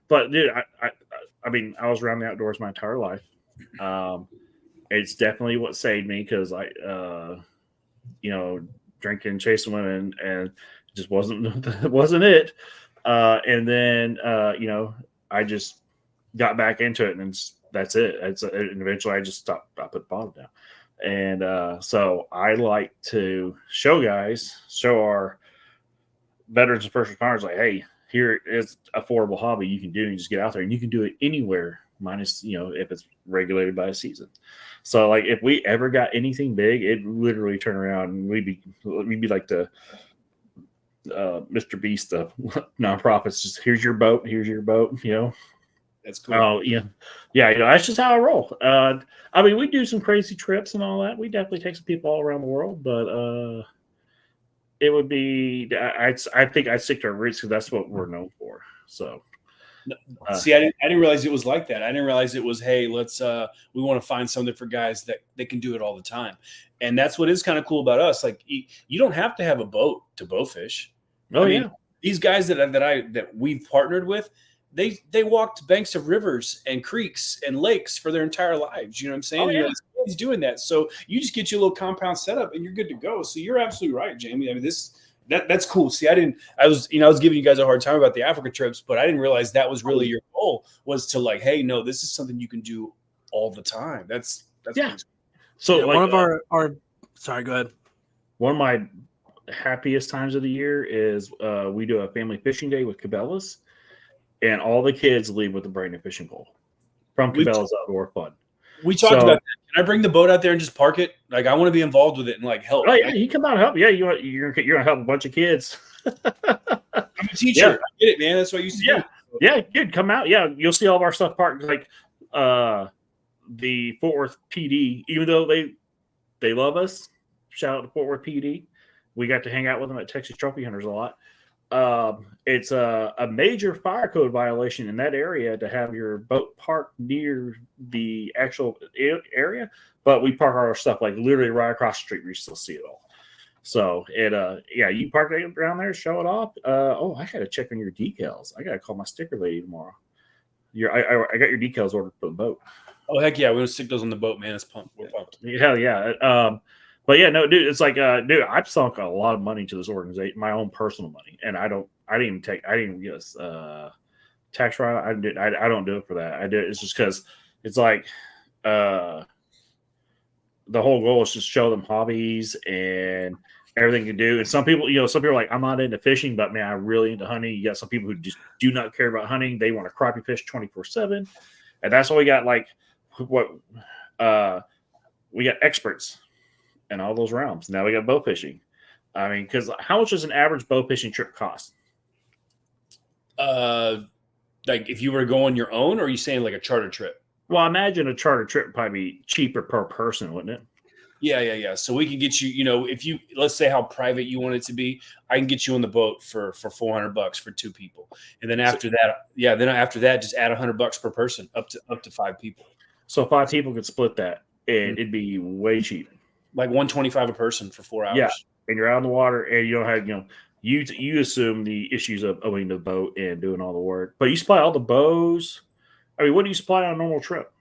mean, I was around the outdoors my entire life. It's definitely what saved me, because drinking, chasing women, and just wasn't it. And then I just got back into it, and that's it. And eventually I just stopped. I put the bottle down. And so I like to show our veterans and first responders, like, hey, here is affordable hobby you can do, and just get out there, and you can do it anywhere, minus if it's regulated by a season. So like, if we ever got anything big, it literally turn around and we'd be like the Mr. Beast of nonprofits. Just here's your boat. That's cool. Oh yeah, that's just how I roll. I mean, we do some crazy trips and all that. We definitely take some people all around the world, but it would be. I think I'd stick to our roots, because that's what we're known for. So, see, I didn't realize it was like that. I didn't realize it was, hey, let's we want to find something for guys that they can do it all the time, and that's what is kind of cool about us. Like, you don't have to have a boat to bow fish. Oh, yeah. these guys that we've partnered with, they walked banks of rivers and creeks and lakes for their entire lives. You know what I'm saying? Oh, yeah. You know, he's doing that. So you just get your little compound set up and you're good to go. So you're absolutely right, Jamie. I mean, that's cool. See, I was giving you guys a hard time about the Africa trips, but I didn't realize that was really your goal, was to like, hey, no, this is something you can do all the time. That's yeah. So Yeah, like, one of our sorry, go ahead. one of my happiest times of the year is we do a family fishing day with Cabela's, and all the kids leave with a brand new fishing pole from Cabela's Outdoor Fun. We talked about that. Can I bring the boat out there and just park it? Like, I want to be involved with it and like help. Oh yeah, you come out and help. Yeah, you're gonna help a bunch of kids. I'm a teacher. Yeah. I get it, man. That's what I used to do. Yeah, kid, come out. Yeah, you'll see all of our stuff parked. Like the Fort Worth PD, even though they love us. Shout out to Fort Worth PD. We got to hang out with them at Texas Trophy Hunters a lot. It's a major fire code violation in that area to have your boat parked near the actual area, but we park our stuff like literally right across the street where you still see it all. So you park it around there, show it off. I gotta check on your decals. I gotta call my sticker lady tomorrow. I got your decals ordered for the boat. Oh heck yeah, we're gonna stick those on the boat, man. It's pumped. We're pumped. Hell yeah. But yeah, no, dude, it's like, dude, I've sunk a lot of money to this organization, my own personal money, and I didn't even get a tax write. I don't do it for that. I do it's just because it's like, the whole goal is to show them hobbies and everything to do. And some people are like, I'm not into fishing, but man, I'm really into hunting. You got some people who just do not care about hunting. They want to crappie fish 24/7, and that's why we got like we got experts in all those realms. Now we got bow fishing. I mean, because how much does an average bow fishing trip cost? Like if you were to go on your own, or are you saying like a charter trip? Well, I imagine a charter trip would probably be cheaper per person, wouldn't it? Yeah. So we can get you, if you, let's say how private you want it to be, I can get you on the boat for $400 for 2 people. And then after that, just add $100 per person up to 5 people. So 5 people could split that and it'd be way cheap. Like $125 a person for 4 hours. Yeah. And you're out in the water and you don't have, you assume the issues of owning the boat and doing all the work, but you supply all the bows. I mean, what do you supply on a normal trip?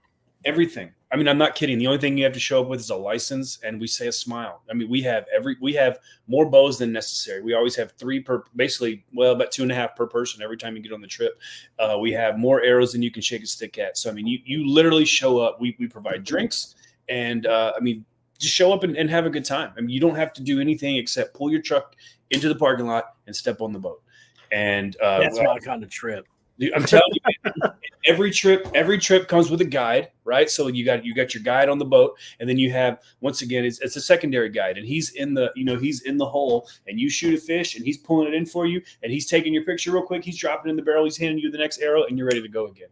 Everything. I mean, I'm not kidding. The only thing you have to show up with is a license, and we say a smile. I mean, we have more bows than necessary. We always have 3 per, basically, about 2.5 per person every time you get on the trip. We have more arrows than you can shake a stick at. So, I mean, you literally show up. We provide drinks, and just show up and have a good time. I mean, you don't have to do anything except pull your truck into the parking lot and step on the boat. And that's my kind of trip. I'm telling you, every trip comes with a guide, right? So you got your guide on the boat, and then you have, once again, it's a secondary guide, and he's in the hole, and you shoot a fish, and he's pulling it in for you, and he's taking your picture real quick, he's dropping it in the barrel, he's handing you the next arrow, and you're ready to go again.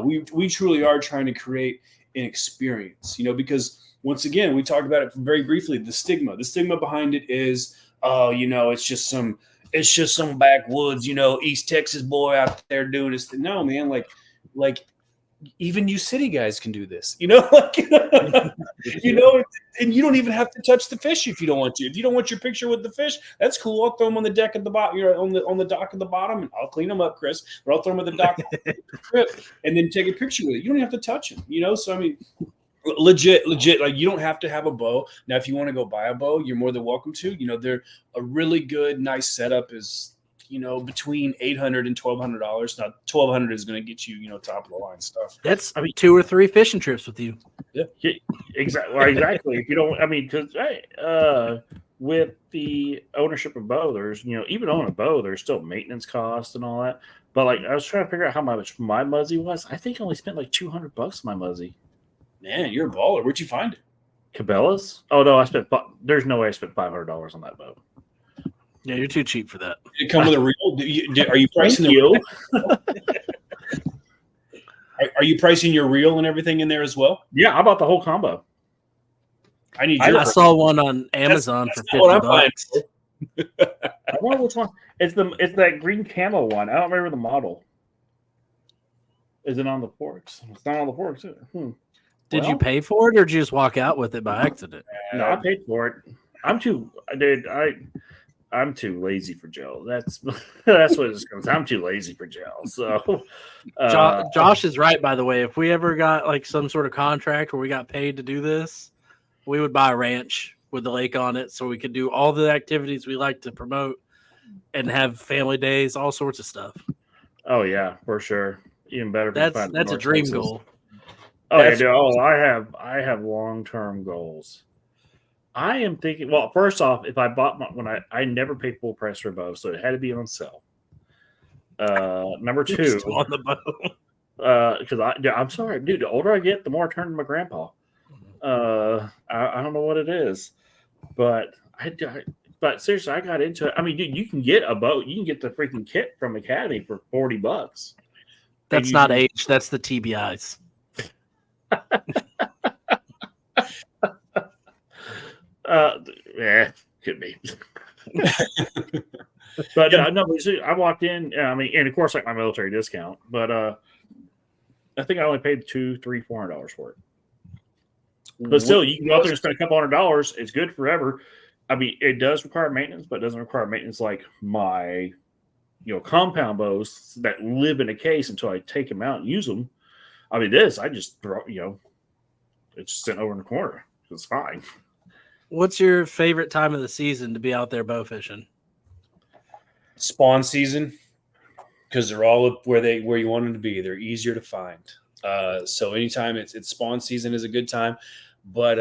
We truly are trying to create an experience, because once again, we talked about it very briefly. The stigma behind it is, it's just some backwoods, East Texas boy out there doing this. No, man, like even you city guys can do this, and you don't even have to touch the fish if you don't want to. If you don't want your picture with the fish, that's cool. I'll throw them on the deck at the bottom, on the dock at the bottom, and I'll clean them up, Chris. Or I'll throw them at the dock and then take a picture with it. You don't have to touch them, So I mean, legit, like you don't have to have a bow. Now, if you want to go buy a bow, you're more than welcome to. They're a really good, nice setup is, between $800 and $1,200. Now, $1,200 is going to get you, top of the line stuff. That's 2 or 3 fishing trips with you. Yeah, exactly. Well, exactly. If you don't, because with the ownership of bow, there's, even owning a bow, there's still maintenance costs and all that. But like, I was trying to figure out how much my muzzy was. I think I only spent like $200 on my muzzy. Man, you're a baller. Where'd you find it? Cabela's? Oh no, there's no way I spent $500 on that boat. Yeah, you're too cheap for that. Did it come with a reel? Are you pricing the reel? Are you pricing your reel and everything in there as well? Yeah, I bought the whole combo. I saw one on Amazon for $50. I wonder which one. It's that green camo one. I don't remember the model. Is it on the forks? It's not on the forks. Did you pay for it, or did you just walk out with it by accident? No, I paid for it. I'm too lazy for gel. That's that's what it comes. I'm too lazy for gel. So Josh is right, by the way. If we ever got like some sort of contract where we got paid to do this, we would buy a ranch with the lake on it so we could do all the activities we like to promote and have family days, all sorts of stuff. oh yeah, for sure. Even better. If we find That's a North dream Texas. goal. Oh yeah, That's- dude. Oh, I have long-term goals. I am thinking. Well, first off, if I bought I never paid full price for a bow, so it had to be on sale. Number You're two, still on the boat. because I'm sorry, dude. The older I get, the more I turn to my grandpa. I don't know what it is, but but seriously, I got into it. I mean, dude, you can get a boat. You can get the freaking kit from Academy for $40. That's not age. That's the TBIs. Yeah, could be. But no, I walked in. I mean, and of course, like my military discount. But I think I only paid $200, $300, $400 for it. But still, you can go out there and spend a couple $100. It's good forever. I mean, it does require maintenance, but it doesn't require maintenance like my, compound bows that live in a case until I take them out and use them. I mean, I just throw, it's just sitting over in the corner. It's fine. What's your favorite time of the season to be out there bow fishing? Spawn season, because they're all up where you want them to be. They're easier to find. So anytime it's spawn season is a good time. But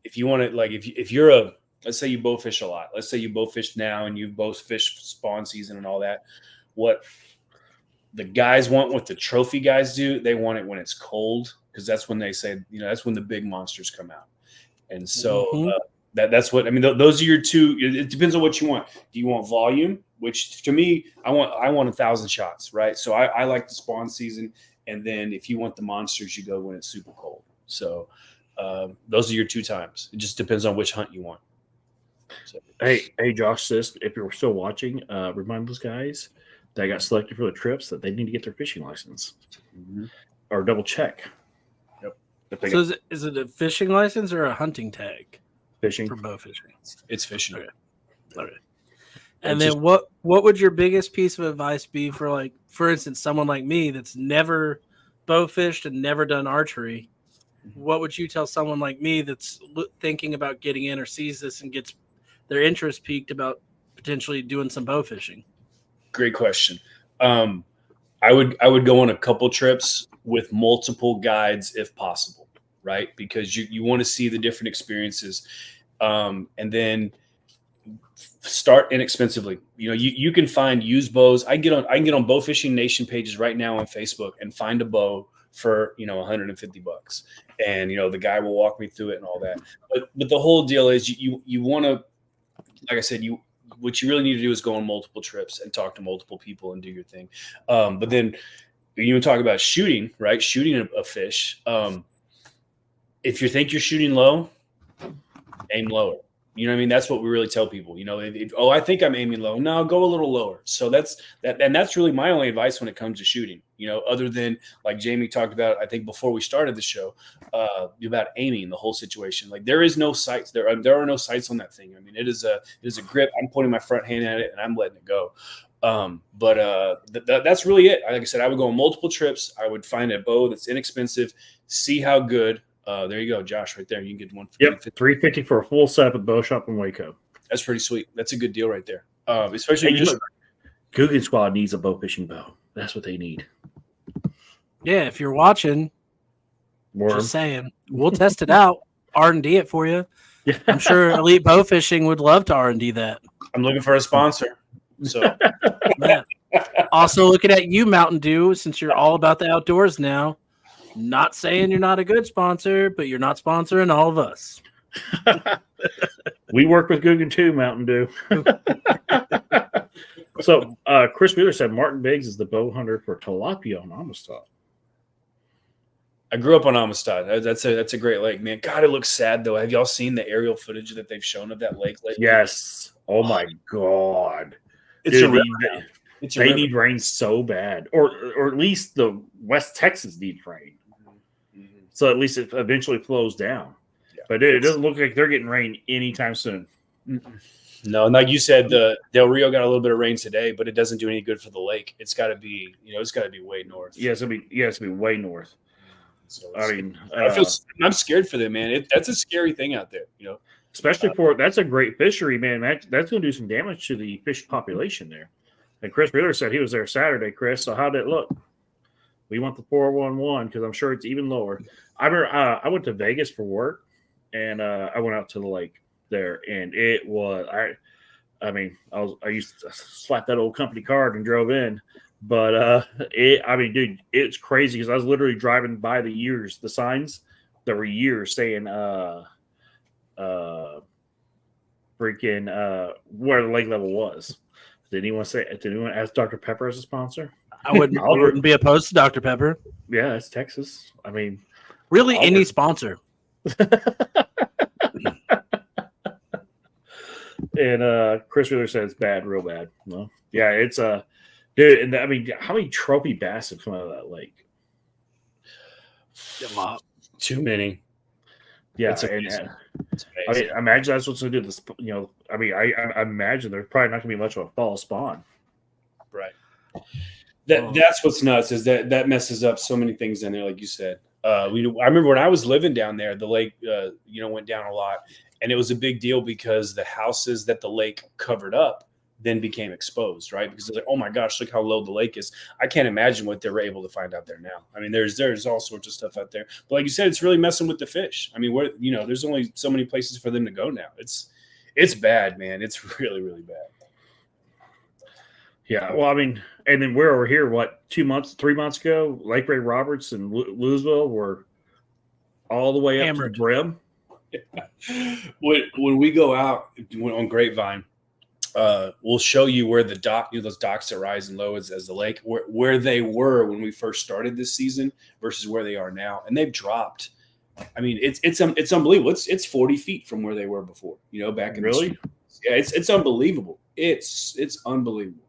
if you want to, like, if you're let's say you bow fish a lot. Let's say you bow fish now and you both fish spawn season and all that. What the guys want, what the trophy guys do, they want it when it's cold, because that's when they say, that's when the big monsters come out. And so that's what I mean. Those are your two. It depends on what you want. Do you want volume? Which to me, I want 1,000 shots, right? So I like the spawn season, and then if you want the monsters, you go when it's super cold. So those are your two times. It just depends on which hunt you want. So. Hey, Josh, sis, if you're still watching, remind those guys that got selected for the trips that they need to get their fishing license or double check. Yep. So is it a fishing license or a hunting tag? Fishing For bow fishing. It's fishing. Okay. And then what would your biggest piece of advice be for, like, for instance, someone like me that's never bow fished and never done archery? What would you tell someone like me that's thinking about getting in or sees this and gets their interest piqued about potentially doing some bow fishing? Great question. I would go on a couple trips with multiple guides if possible, right? Because you want to see the different experiences, and then start inexpensively. You can find used bows. I can get on Bow Fishing Nation pages right now on Facebook and find a bow for $150, and the guy will walk me through it and all that. But the whole deal is you want to, like I said, what you really need to do is go on multiple trips and talk to multiple people and do your thing. But then you talk about shooting, right? Shooting a fish. If you think you're shooting low, aim lower. You know what I mean? That's what we really tell people. I think I'm aiming low. No, go a little lower. So that's really my only advice when it comes to shooting. Other than, like Jamie talked about, I think before we started the show, about aiming the whole situation. Like, there is no sights. There are no sights on that thing. I mean, it is a grip. I'm pointing my front hand at it and I'm letting it go. That's really it. Like I said, I would go on multiple trips. I would find a bow that's inexpensive, see how good. There you go, Josh, right there. You can get one for $350 for a full setup at Bow Shop in Waco. That's pretty sweet. That's a good deal right there. Especially Guggen Squad needs a bow fishing bow. That's what they need. Yeah, if you're watching, just saying, we'll test it out, R&D it for you. Yeah. I'm sure Elite Bow Fishing would love to R&D that. I'm looking for a sponsor. So, yeah. Also looking at you, Mountain Dew, since you're all about the outdoors now. Not saying you're not a good sponsor, but you're not sponsoring all of us. We work with Guggen too, Mountain Dew. So Chris Wheeler said Martin Biggs is the bow hunter for tilapia on Amistad. I grew up on Amistad. That's a great lake, man. God, it looks sad though. Have y'all seen the aerial footage that they've shown of that lake lately? Yes. Oh my God. It's a river. They need rain so bad, or at least the West Texas needs rain. So at least it eventually flows down. Yeah. But it doesn't look like they're getting rain anytime soon. No, and like you said, the Del Rio got a little bit of rain today, but it doesn't do any good for the lake. It's got to be, it's got to be way north. Yeah, it's gonna be way north. So I mean, I'm scared for them, man. That's a scary thing out there, especially for that's a great fishery, man. That's going to do some damage to the fish population there. And Chris Wheeler said he was there Saturday, Chris. So how did it look? We want the 411 because I'm sure it's even lower. I remember I went to Vegas for work, and I went out to the lake there, and it was I used to slap that old company card and drove in. But dude, it's crazy because I was literally driving by the signs that were years saying where the lake level was. Did anyone ask Dr. Pepper as a sponsor? I wouldn't be opposed to Dr. Pepper. Yeah, it's Texas. I mean, really, any sponsor. And Chris Wheeler said it's bad, real bad. No, yeah, it's dude. And I mean, how many trophy bass have come out of that lake? Too many. Yeah, it's amazing. I mean, imagine that's what's going to do this. I imagine there's probably not going to be much of a fall spawn. Right. That's what's nuts is that messes up so many things in there, like you said. I remember when I was living down there, the lake, went down a lot, and it was a big deal because the houses that the lake covered up then became exposed, right? Because it's like, oh my gosh, look how low the lake is. I can't imagine what they were able to find out there now. I mean, there's all sorts of stuff out there, but like you said, it's really messing with the fish. I mean, there's only so many places for them to go now. It's bad, man. It's really, really bad. Yeah, well, I mean, and then we're over here, 3 months ago, Lake Ray Roberts and Louisville were all the way up to the brim. When we go out on Grapevine, we'll show you where the dock, those docks that rise and low as the lake, where they were when we first started this season versus where they are now, and they've dropped. I mean, it's unbelievable. It's 40 feet from where they were before. Back in really, yeah, it's unbelievable. It's unbelievable.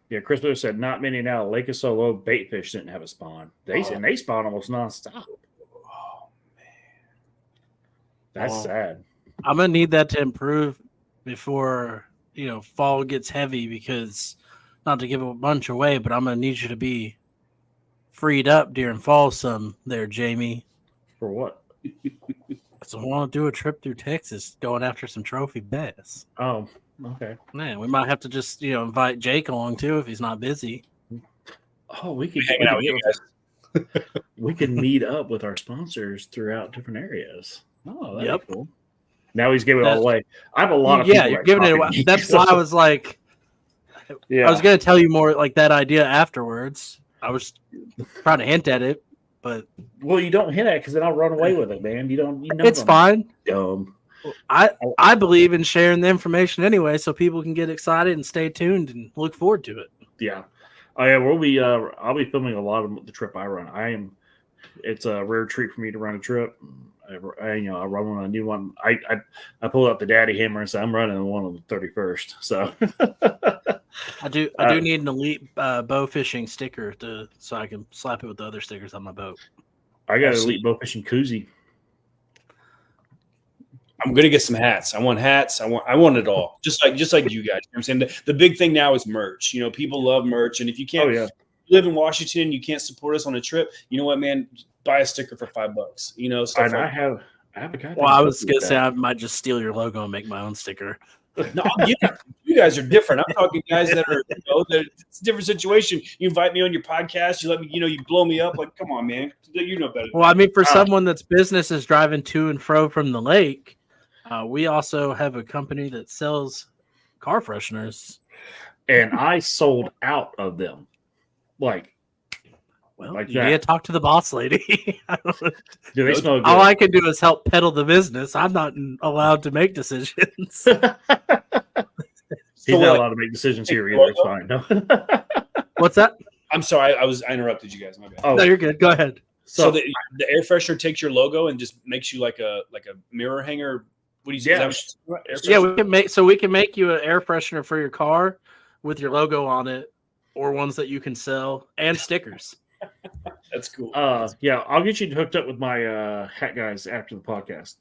Yeah, Chris Lewis said not many now. Lake is so low, bait fish didn't have a spawn. They spawn almost nonstop. Oh man, that's sad. I'm gonna need that to improve before fall gets heavy, because not to give a bunch away, but I'm gonna need you to be freed up during fall some there, Jamie. For what? So I want to do a trip through Texas going after some trophy bass. Oh, okay. Man, we might have to just invite Jake along too if he's not busy. Oh, we could hang out with you guys. We can meet up with our sponsors throughout different areas. Oh, that's cool. Now he's giving it all away. I have a lot of people. Yeah, you're giving it away. That's why I was like, I was going to tell you more like that idea afterwards. I was trying to hint at it, but you don't hint at it because then I'll run away with it, man. It's fine. Dumb. I believe in sharing the information anyway, so people can get excited and stay tuned and look forward to it. Yeah. Oh yeah, we'll be. I'll be filming a lot of the trip I run. It's a rare treat for me to run a trip. I run one. I do one. I pulled out the daddy hammer and said I'm running one on the 31st. So I do need an elite Bowfishing sticker so I can slap it with the other stickers on my boat. I got an elite Bowfishing koozie. I'm gonna get some hats. I want hats. I want it all. Just like you guys. You know what I'm saying? The big thing now is merch. People love merch, and if you can't live in Washington, you can't support us on a trip. You know what, man? Buy a sticker for $5. And I have a guy. Well, I was gonna say I might just steal your logo and make my own sticker. No, you guys are different. I'm talking guys that are, it's a different situation. You invite me on your podcast. You let me, you blow me up. Like, come on, man. You know better. Well, I mean, for someone that's business is driving to and fro from the lake, we also have a company that sells car fresheners. And I sold out of them. Well, you need to talk to the boss lady. Do they smell good? All I can do is help peddle the business. I'm not allowed to make decisions. He's not allowed to make decisions here either. It's fine. No. What's that? I'm sorry. I interrupted you guys. My bad. Oh, no, you're good. Go ahead. So the air freshener takes your logo and just makes you like a mirror hanger. What do you say? Yeah, we can make you an air freshener for your car with your logo on it, or ones that you can sell, and stickers. That's cool. Yeah, I'll get you hooked up with my hat guys after the podcast.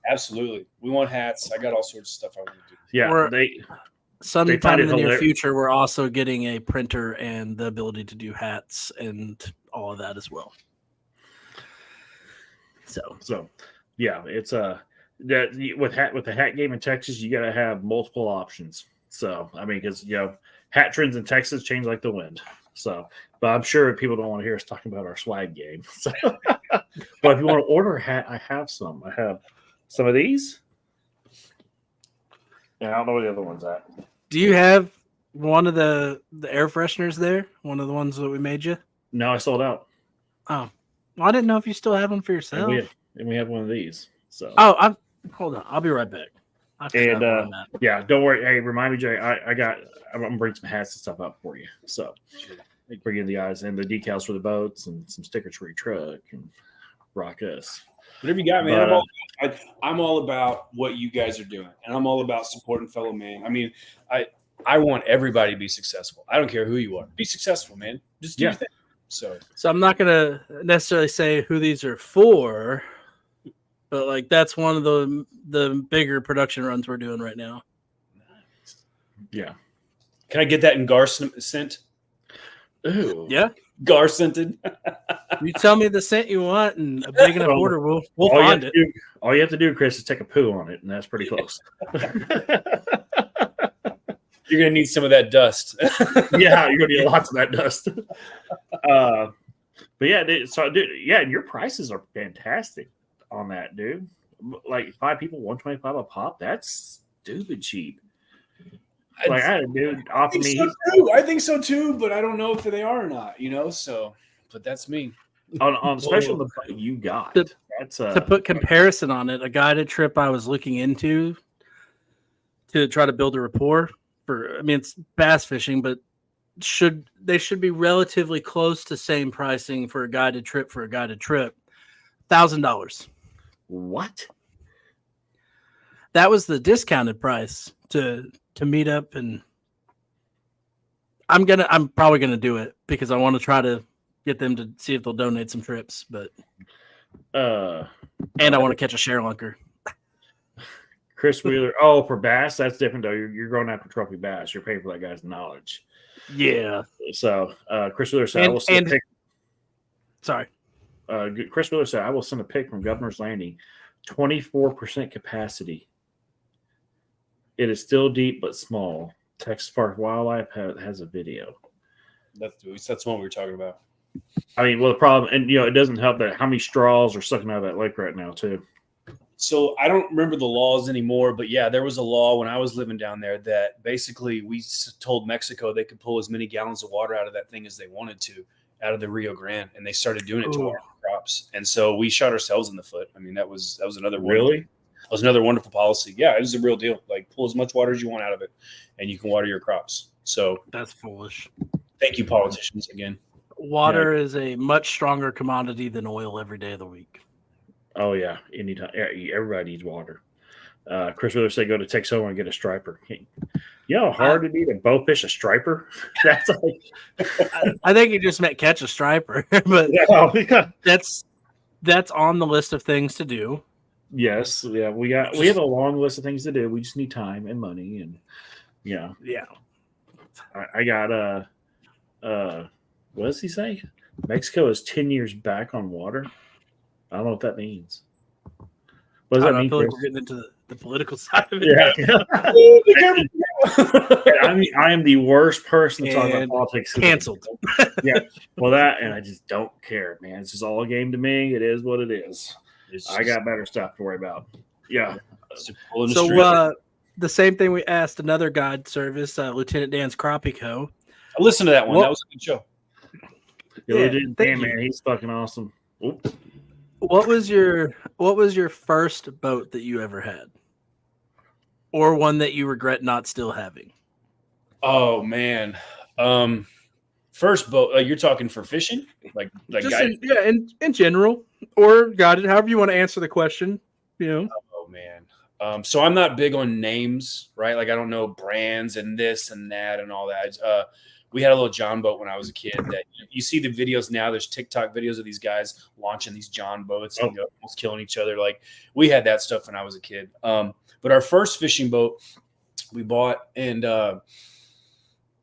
Absolutely. We want hats. I got all sorts of stuff I want to do. Yeah, Or- they Sometime find in it the near hilarious. future, we're also getting a printer and the ability to do hats and all of that as well. So yeah, it's that with the hat game in Texas, you got to have multiple options. So I mean, because hat trends in Texas change like the wind. So, but I'm sure people don't want to hear us talking about our swag game. So, but if you want to order a hat, I have some. I have some of these. And I don't know where the other one's at. Do you have one of the air fresheners there? One of the ones that we made you? No, I sold out. Oh, well, I didn't know if you still have them for yourself. And we have one of these. So Hold on. I'll be right back. I forgot and where I'm at. yeah, don't worry. Hey, remind me, Jay. I'm gonna bring some hats and stuff up for you. So bring in the eyes and the decals for the boats and some stickers for your truck and rock us. Whatever you got, man. But, I'm all about what you guys are doing, and I'm all about supporting fellow man. I mean, I want everybody to be successful. I don't care who you are. Be successful, man. Just do your thing. So I'm not gonna necessarily say who these are for, but like that's one of the bigger production runs we're doing right now. yeah. can I get that in gar scent? Ooh. Yeah. Gar scented. You tell me the scent you want and a big enough order, we'll find it. All you have to do, Chris, is take a poo on it, and that's pretty close. You're gonna need some of that dust. Yeah, you're gonna need lots of that dust. But yeah, dude, and your prices are fantastic on that, dude. Like 5 people, $125 a pop. That's stupid cheap. Like I had a dude offer me. I think so too, but I don't know if they are or not. So, but that's me. On special the you got. That's to put comparison on it. A guided trip I was looking into to try to build a rapport for. I mean, it's bass fishing, but they should be relatively close to same pricing for a guided trip. $1,000. What? That was the discounted price to meet up, and I'm probably gonna do it because I want to try to get them to see if they'll donate some trips. But and I want to catch a share lunker. Chris Wheeler. Oh, for bass, that's different though. You're going after trophy bass. You're paying for that guy's knowledge. Yeah. So Chris Wheeler said, "I will send a pic." Sorry. Chris Wheeler said, "I will send a pic from Governor's Landing, 24% capacity. It is still deep but small. Texas Park Wildlife has a video." That's the one we were talking about. I mean, well, the problem, and it doesn't help that how many straws are sucking out of that lake right now, too. So I don't remember the laws anymore, but yeah, there was a law when I was living down there that basically we told Mexico they could pull as many gallons of water out of that thing as they wanted to out of the Rio Grande, and they started doing it to our crops. And so we shot ourselves in the foot. I mean, that was another really. That was another wonderful policy. Yeah, it was a real deal. Like, pull as much water as you want out of it, and you can water your crops. So that's foolish. Thank you, politicians, again. Water is a much stronger commodity than oil every day of the week. Oh, yeah. Anytime. Everybody needs water. Chris Wheeler said go to Texoma and get a striper. You know how hard it'd be to bow fish a striper? That's like... I think you just meant catch a striper. But yeah. That's on the list of things to do. Yes, yeah, we have a long list of things to do. We just need time and money, and yeah. I got what does he say? Mexico is 10 years back on water. I don't know what that means. What does that mean? I feel like we're getting into the political side of it. Yeah. I am the worst person to talk about politics. Canceled. Yeah. Well, that, and I just don't care, man. It's just all a game to me. It is what it is. I got better stuff to worry about. Yeah. So the same thing we asked another guide service, Lieutenant Dan's Crappie Co. I listened to that one. That was a good show. Dan, man, he's fucking awesome. Oop. What was your first boat that you ever had, or one that you regret not still having? Oh man, first boat. You're talking for fishing, like just guided? in general, or guided, however you want to answer the question. Oh man. So I'm not big on names, right? Like I don't know brands and this and that and all that. we had a little John boat when I was a kid. That you see the videos now. There's TikTok videos of these guys launching these John boats and almost killing each other. Like we had that stuff when I was a kid. But our first fishing boat we bought, and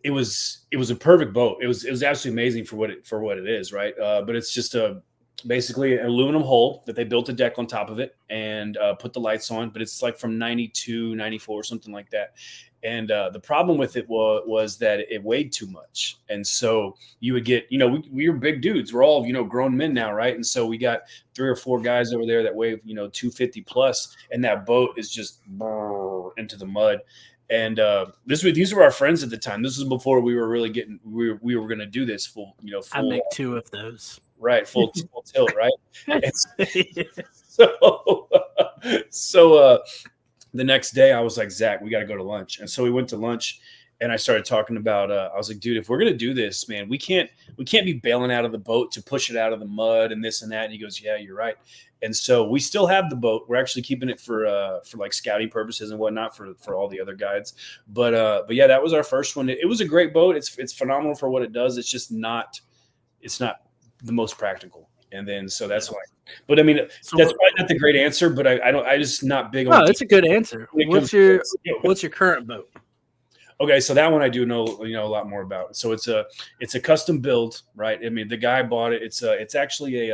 it was a perfect boat. It was absolutely amazing for what it is, right? But it's just basically an aluminum hull that they built a deck on top of it and put the lights on. But it's like from 92, 94, something like that. And the problem with it was that it weighed too much. And so you would get, we were big dudes. We're all, grown men now, right? And so we got 3 or 4 guys over there that weigh, 250 plus, and that boat is just into the mud. And these were our friends at the time. This was before we were really getting, we were going to do this full. I make 2 of those. Right, full tilt, right? So the next day I was like, Zach, we got to go to lunch. And so we went to lunch, and I started talking about, I was like, dude, if we're going to do this, man, we can't be bailing out of the boat to push it out of the mud and this and that. And he goes, yeah, you're right. And so we still have the boat. We're actually keeping it for like scouting purposes and whatnot for all the other guides. But yeah, that was our first one. It was a great boat. It's phenomenal for what it does. It's just not the most practical. And then, so that's why, but I mean, that's probably not the great answer, but I just not big on. No, it's a good answer. What's your current boat? Okay. So that one I do know a lot more about. So it's a custom build, right? I mean, the guy bought it. It's actually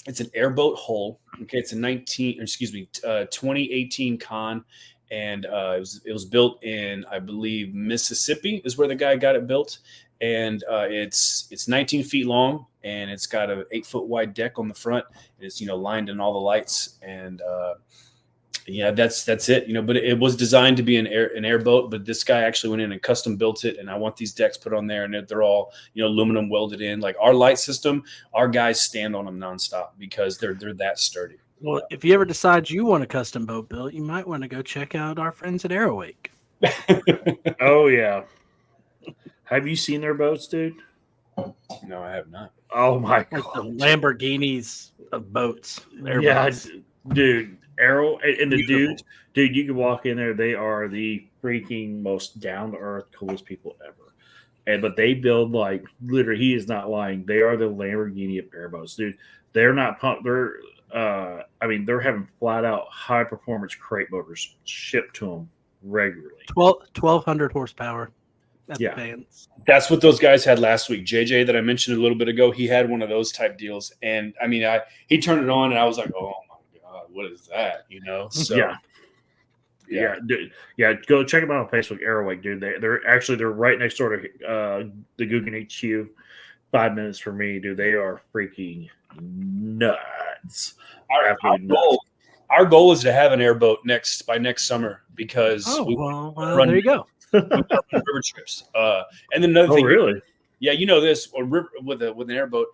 it's an airboat hull. Okay. It's a 2018 Con. And it was built in, I believe, Mississippi is where the guy got it built. And it's 19 feet long, and it's got a 8-foot wide deck on the front. It's lined in all the lights, and yeah, that's it. But it was designed to be an airboat, but this guy actually went in and custom built it. And I want these decks put on there, and they're all aluminum welded in. Like our light system, our guys stand on them nonstop because they're that sturdy. Well, if you ever decide you want a custom boat built, you might want to go check out our friends at Arrowwake. Oh yeah. Have you seen their boats, dude? No, I have not. Oh my god, the Lamborghinis of boats. Boats. Dude, Arrow and the dude, you can walk in there. They are the freaking most down to earth, coolest people ever. But they build like literally. He is not lying. They are the Lamborghini of airboats, dude. They're not pumped. They're they're having flat out high performance crate motors shipped to them regularly. 1,200 horsepower. That's what those guys had last week. JJ that I mentioned a little bit ago, he had one of those type deals, and I mean, he turned it on, and I was like, oh my god, what is that? So yeah, go check them out on Facebook, Arrowwake, dude. They're right next door to the Guggen HQ. 5 minutes for me, dude. They are freaking nuts. Our goal is to have an airboat by next summer because there you go. river trips. And then another thing, really? Yeah, this with an airboat.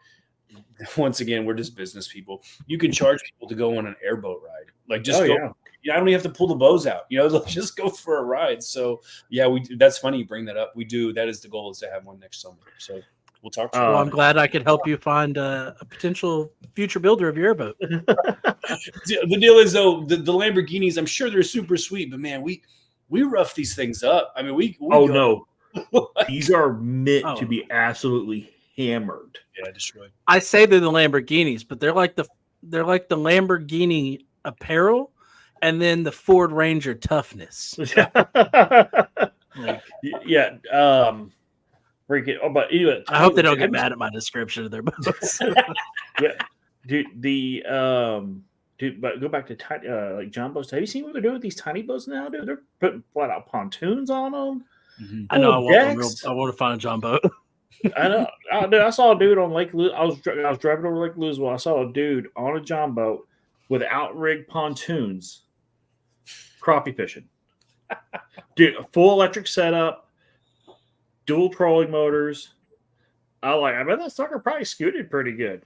Once again, we're just business people. You can charge people to go on an airboat ride. Like just go. Yeah. I don't even have to pull the bows out. Just go for a ride. So yeah, that's funny you bring that up. We do. That is the goal, is to have one next summer. So we'll talk to you. Well, I'm glad I could help you find a potential future builder of your airboat. The deal is though, the Lamborghinis, I'm sure they're super sweet, but man, we rough these things up. I mean, we no. These are meant to be absolutely hammered. Yeah, destroyed. I say they're the Lamborghinis, but they're like the Lamborghini apparel, and then the Ford Ranger toughness. Freaking! Oh, but anyway, I hope they don't get mad at my description of their boats. Yeah, dude. But go back to tiny, like John boats. Have you seen what they're doing with these tiny boats now, dude? They're putting flat out pontoons on them. Mm-hmm. I know. I want to find a John boat. I know. Dude, I saw a dude on Lake. I was driving over Lake Louisville. I saw a dude on a John boat with outrigged pontoons, crappie fishing. Dude, a full electric setup, dual trolling motors. I bet that sucker probably scooted pretty good.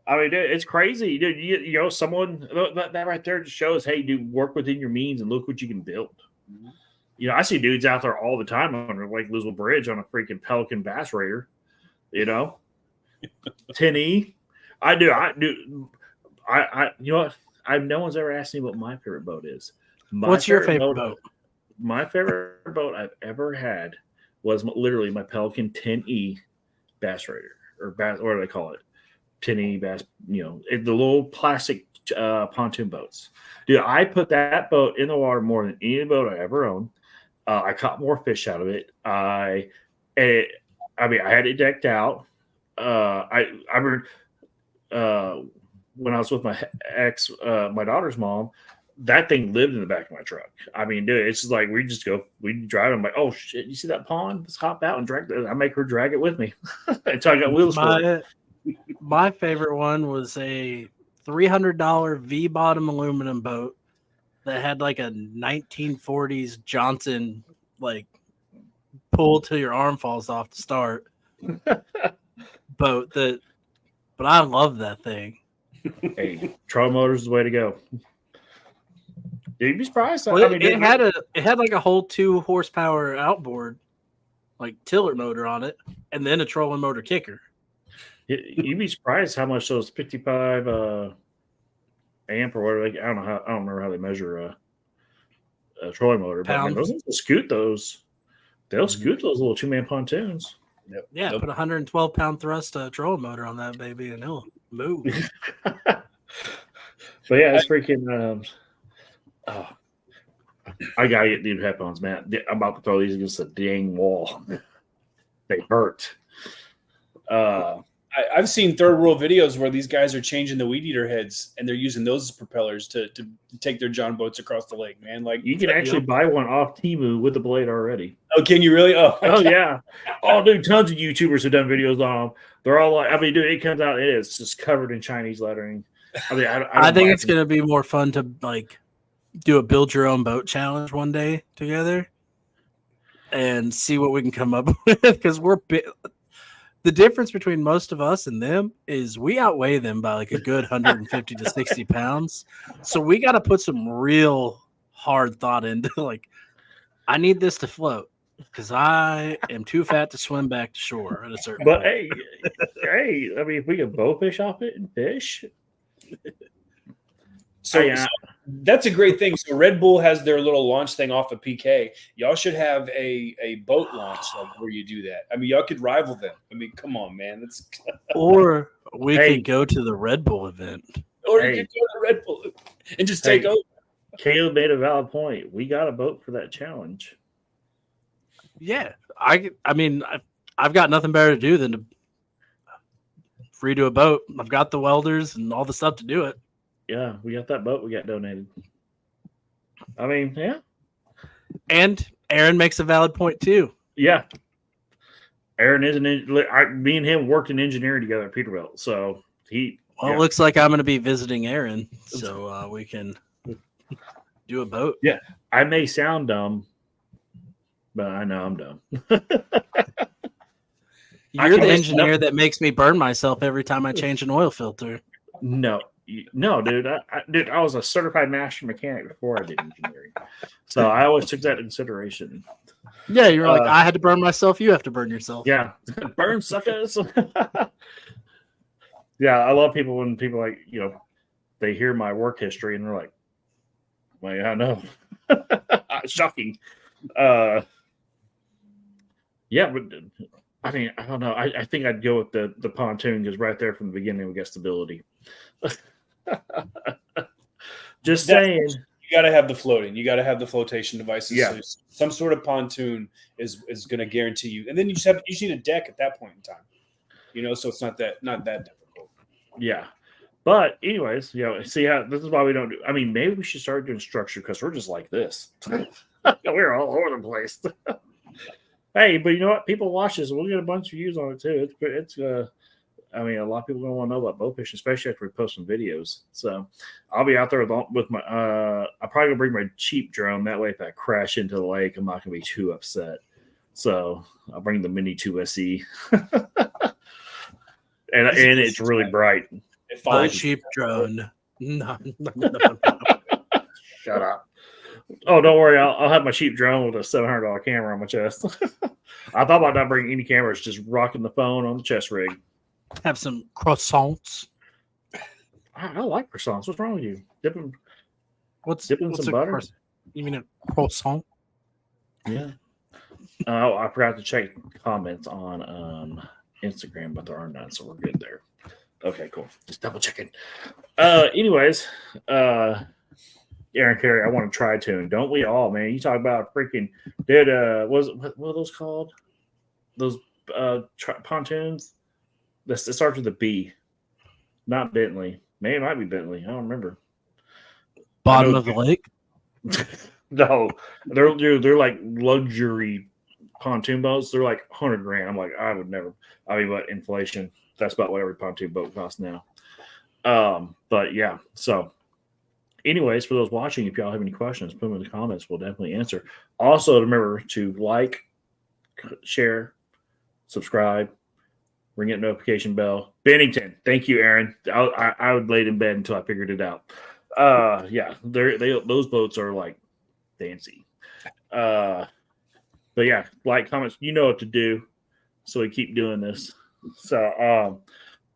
I mean, dude, it's crazy, dude. Someone that right there just shows, hey, dude, work within your means and look what you can build. Mm-hmm. I see dudes out there all the time on the Lake Louisville Bridge on a freaking Pelican Bass Raider. 10E. I do. You know what? No one's ever asked me what my favorite boat is. What's your favorite boat? My favorite boat I've ever had was literally my Pelican 10E Bass Raider, or bass, what do they call it? 10E Bass, the little plastic pontoon boats. Dude, I put that boat in the water more than any boat I ever owned. I caught more fish out of it. I had it decked out. I remember when I was with my ex, my daughter's mom, that thing lived in the back of my truck. I mean, dude, it's just like we drive. I'm like, oh shit, you see that pond? Let's hop out and drag it. I make her drag it with me until I got wheels for it. My favorite one was a $300 V-bottom aluminum boat that had like a 1940s Johnson like pull till your arm falls off to start boat. But I love that thing. Hey, trolling motors is the way to go. You'd be surprised. Well, it had like a whole 2 horsepower outboard, like tiller motor on it, and then a trolling motor kicker. You'd be surprised how much those 55 amp or whatever. I don't remember how they measure a trolling motor. But man, those things will scoot those. They'll scoot those little 2-man pontoons. Yep. Yeah, put a 112-pound thrust trolling motor on that baby, and it'll move. But yeah, it's freaking. I gotta get new headphones, man. I'm about to throw these against the dang wall. They hurt. I've seen third world videos where these guys are changing the weed eater heads and they're using those as propellers to take their John boats across the lake, man. Like you can actually buy one off Temu with the blade already. Oh, can you really? Oh yeah. Oh, dude, tons of YouTubers have done videos on them. They're all like, dude, it comes out, it's just covered in Chinese lettering. I think it's gonna be more fun to like do a build your own boat challenge one day together and see what we can come up with, because the difference between most of us and them is we outweigh them by like a good 150 to 60 pounds. So we got to put some real hard thought into like, I need this to float because I am too fat to swim back to shore at a certain point. Hey, if we can bowfish off it and fish. So that's a great thing. So Red Bull has their little launch thing off of PK. Y'all should have a boat launch like where you do that. I mean, y'all could rival them. I mean, come on, man. That's or we could go to the Red Bull event. Or you could go to Red Bull and just take over. Caleb made a valid point. We got a boat for that challenge. Yeah. I mean, I've got nothing better to do than to redo a boat. I've got the welders and all the stuff to do it. Yeah, we got that boat we got donated. I mean, yeah. And Aaron makes a valid point too. Yeah. Aaron is me and him worked in engineering together at Peterbilt. So it looks like I'm going to be visiting Aaron, so we can do a boat. Yeah. I may sound dumb, but I know I'm dumb. You're the engineer that makes me burn myself every time I change an oil filter. No, dude. I was a certified master mechanic before I did engineering, so I always took that into consideration. Yeah, you're like, I had to burn myself. You have to burn yourself. Yeah, burn suckers. Yeah, I love people when people like they hear my work history and they're like, "Well, I know." Shocking. Yeah, but I mean, I don't know. I think I'd go with the pontoon because right there from the beginning we got stability. Just saying. You got to have the floating. You got to have the flotation devices. Yeah. So some sort of pontoon is going to guarantee you. And then you just need a deck at that point in time. So it's not that difficult. Yeah. But anyways, see how this is why we don't do. I mean, maybe we should start doing structure because we're just like this. We're all over the place. Hey, but you know what? People watch this. We'll get a bunch of views on it too. It's I mean, a lot of people don't want to know about bow fishing, especially after we post some videos. So I'll be out there with my. I'll probably gonna bring my cheap drone. That way, if I crash into the lake, I'm not gonna be too upset. So I'll bring the Mini 2SE, and it's really bright. My cheap drone. No. Shut up. Oh, don't worry. I'll have my cheap drone with a $700 camera on my chest. I thought about not bringing any cameras, just rocking the phone on the chest rig. Have some croissants. I like croissants. What's wrong with you? Dipping what's some butter? You mean a croissant? Yeah. Oh, I forgot to check comments on Instagram, but there are none, so we're good there. Okay, cool. Just double checking. Anyways, Aaron Carey, I want to try tune. Don't we all, man? You talk about freaking did what are those called? Those pontoons? It starts with a B, not Bentley. Maybe it might be Bentley. I don't remember. Bottom of the lake. No, they're like luxury pontoon boats. They're like 100 grand. I'm like, I would never. I mean, but inflation. That's about what every pontoon boat costs now. But yeah. So, anyways, for those watching, if y'all have any questions, put them in the comments. We'll definitely answer. Also, remember to like, share, subscribe, ring that notification bell. Bennington, thank you, Aaron. I would lay in bed until I figured it out. Yeah, those boats are like fancy. But yeah, like, comments, you know what to do. So we keep doing this. So,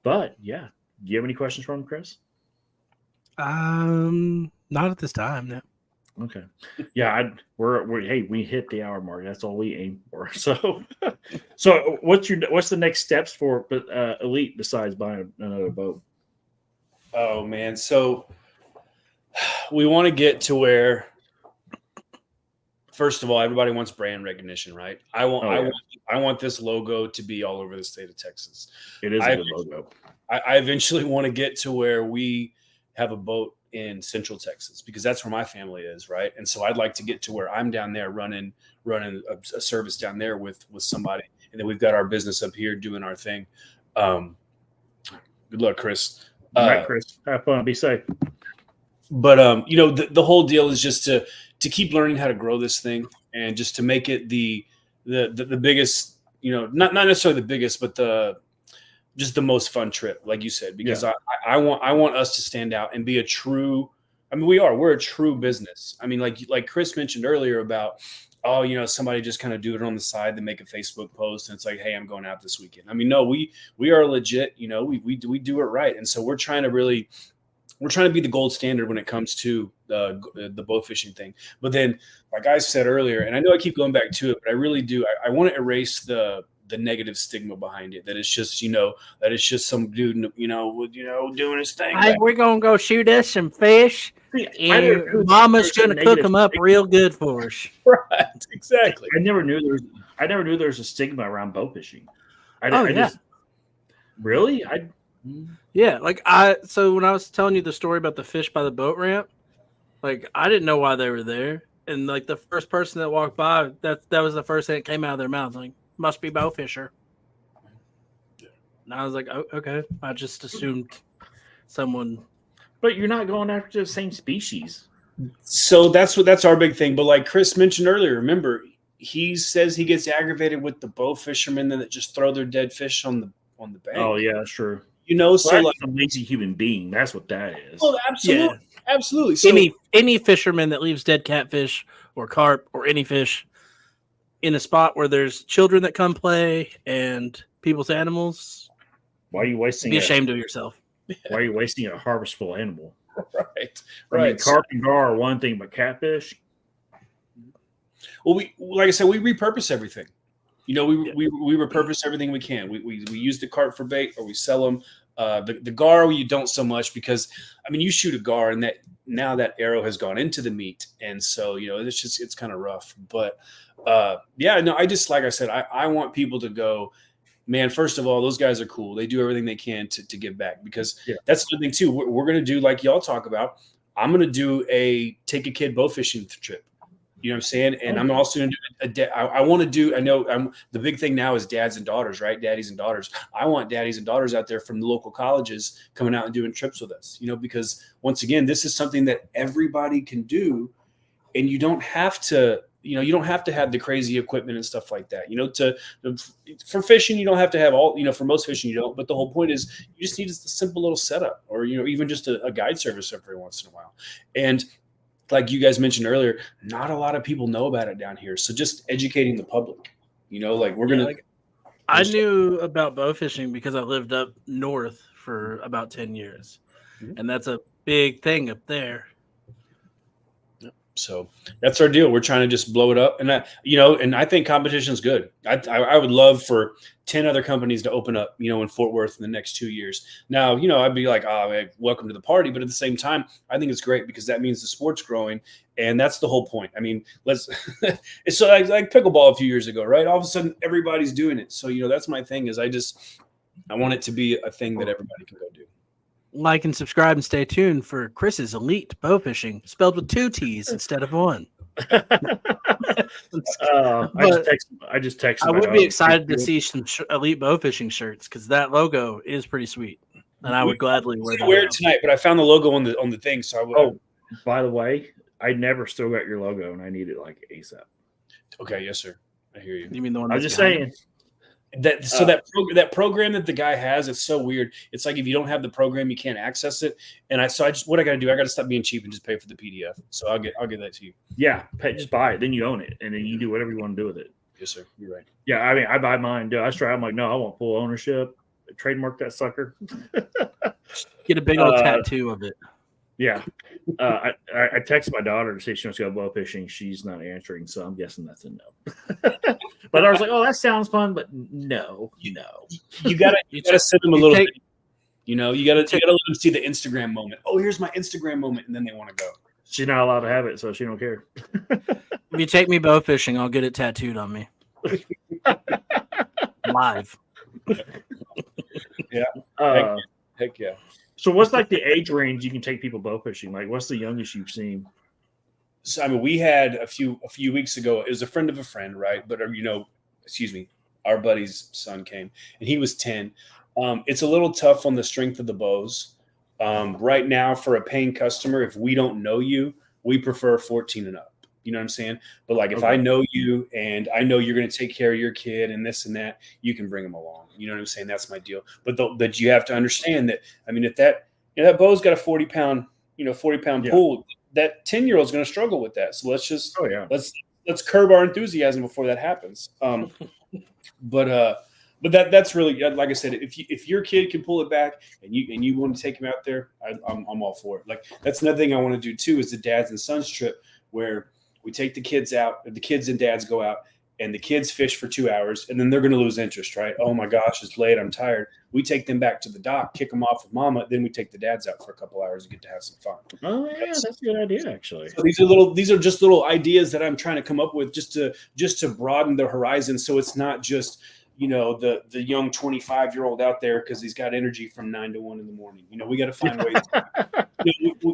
but yeah, do you have any questions for him, Chris? Not at this time. No. Okay. Yeah, we hit the hour mark. That's all we aim for. So, what's the next steps for Elite besides buying another boat? Oh man, so we want to get to where, first of all, everybody wants brand recognition, right? I want this logo to be all over the state of Texas. It is a good logo. I eventually want to get to where we have a boat in Central Texas, because that's where my family is, right? And so I'd like to get to where I'm down there running a service down there with somebody, and then we've got our business up here doing our thing. Good luck, Chris. All right, Chris. Have fun. Be safe. But the whole deal is just to keep learning how to grow this thing, and just to make it the biggest, not necessarily the biggest, but just the most fun trip, like you said, because I want us to stand out and be a true. I mean, we're a true business. I mean, like Chris mentioned earlier about, somebody just kind of do it on the side, then make a Facebook post, and it's like, hey, I'm going out this weekend. I mean, no, we are legit. We do it right, and so we're trying to be the gold standard when it comes to the boat fishing thing. But then, like I said earlier, and I know I keep going back to it, but I really do. I want to erase the negative stigma behind it. That it's just, that it's just some dude, doing his thing. Hey, we're gonna go shoot us some fish, and Mama's gonna cook them up real good for us. Right, exactly. I never knew there was a stigma around boat fishing. Really? Yeah, so when I was telling you the story about the fish by the boat ramp, like, I didn't know why they were there, and like the first person that walked by, that was the first thing that came out of their mouth, like, must be bow fisher. And I was like, oh, okay. I just assumed someone. But you're not going after the same species. So that's our big thing. But like Chris mentioned earlier, remember, he says he gets aggravated with the bow fishermen that just throw their dead fish on the bank. Oh yeah, sure. So like a lazy human being. That's what that is. Oh, absolutely, yeah. Absolutely. So, any fisherman that leaves dead catfish or carp or any fish in a spot where there's children that come play and people's animals, why are you wasting? Be ashamed of yourself. Why are you wasting a harvestable animal? Right. I mean, carp and gar are one thing, but catfish. Well, like I said, we repurpose everything. We repurpose everything we can. We use the carp for bait, or we sell them. The gar, you don't so much, because I mean, you shoot a gar and that arrow has gone into the meat, and so it's kind of rough. But I just, like I said, I want people to go, man. First of all, those guys are cool. They do everything they can to give back, because that's the thing too. We're gonna do, like y'all talk about. I'm gonna do take a kid bow fishing trip. You know what I'm saying? And I'm also going to do I want to do, the big thing now is dads and daughters, right? Daddies and daughters. I want daddies and daughters out there from the local colleges coming out and doing trips with us, because once again, this is something that everybody can do. And you don't have to, have the crazy equipment and stuff like that. For fishing, you don't have to have all, for most fishing, you don't. But the whole point is you just need a simple little setup, or, even just a guide service every once in a while. And like you guys mentioned earlier, not a lot of people know about it down here. So just educating the public, I knew about bow fishing because I lived up north for about 10 years. Mm-hmm. And that's a big thing up there. So that's our deal. We're trying to just blow it up, and I think competition is good. I would love for 10 other companies to open up, in Fort Worth in the next 2 years. Now, I'd be like, oh, man, welcome to the party. But at the same time, I think it's great because that means the sport's growing, and that's the whole point. I mean, it's so like pickleball a few years ago, right? All of a sudden, everybody's doing it. So that's my thing is I want it to be a thing that everybody can go do. Like and subscribe and stay tuned for Chris's Elite Bowfishing, spelled with 2 T's instead of 1. I just texted. I would be excited to see some Elite Bowfishing shirts because that logo is pretty sweet, and I would gladly wear that. Wear it tonight, but I found the logo on the thing, so I would. Oh, by the way, I never still got your logo, and I need it like ASAP. Okay, yes, sir. I hear you. You mean the one? I was just saying. That program that the guy has, it's so weird. It's like if you don't have the program, you can't access it. And what I got to do, I got to stop being cheap and just pay for the PDF. So I'll get that to you. Yeah, just buy it, then you own it, and then you do whatever you want to do with it. Yes, sir. You're right. Yeah, I mean, I buy mine. I try. I'm like, no, I want full ownership. Trademark that sucker. Get a big old tattoo of it. Yeah. I texted my daughter to see if she wants to go bow fishing. She's not answering, so I'm guessing that's a no. But I was like, oh, that sounds fun, but no. You gotta send them a little bit. You gotta let them see the Instagram moment. Oh, here's my Instagram moment, and then they want to go. She's not allowed to have it, so she don't care. If you take me bow fishing, I'll get it tattooed on me. Live. Yeah. Heck yeah. So what's like the age range you can take people bow fishing? Like what's the youngest you've seen? So I mean, we had a few weeks ago. It was a friend of a friend, right? But our buddy's son came, and he was 10. It's a little tough on the strength of the bows. Right now, for a paying customer, if we don't know you, we prefer 14 and up. You know what I'm saying? But like if I know you and I know you're going to take care of your kid and this and that, you can bring them along. You know what I'm saying? That's my deal. But you have to understand that. I mean, if that bow's got a 40-pound pull, that 10-year-old is going to struggle with that. So let's just let's curb our enthusiasm before that happens. But that's really, like I said, if your kid can pull it back and you want to take him out there, I'm all for it. Like that's another thing I want to do too is the dads and sons trip where we take the kids out, the kids and dads go out, and the kids fish for 2 hours, and then they're going to lose interest, right? Oh my gosh, it's late, I'm tired. We take them back to the dock, kick them off with mama, then we take the dads out for a couple hours and get to have some fun. Oh yeah, that's a good idea actually. So these are just little ideas that I'm trying to come up with just to broaden the horizon, so it's not just the young 25-year-old out there because he's got energy from 9 to 1 in the morning. We got to find ways.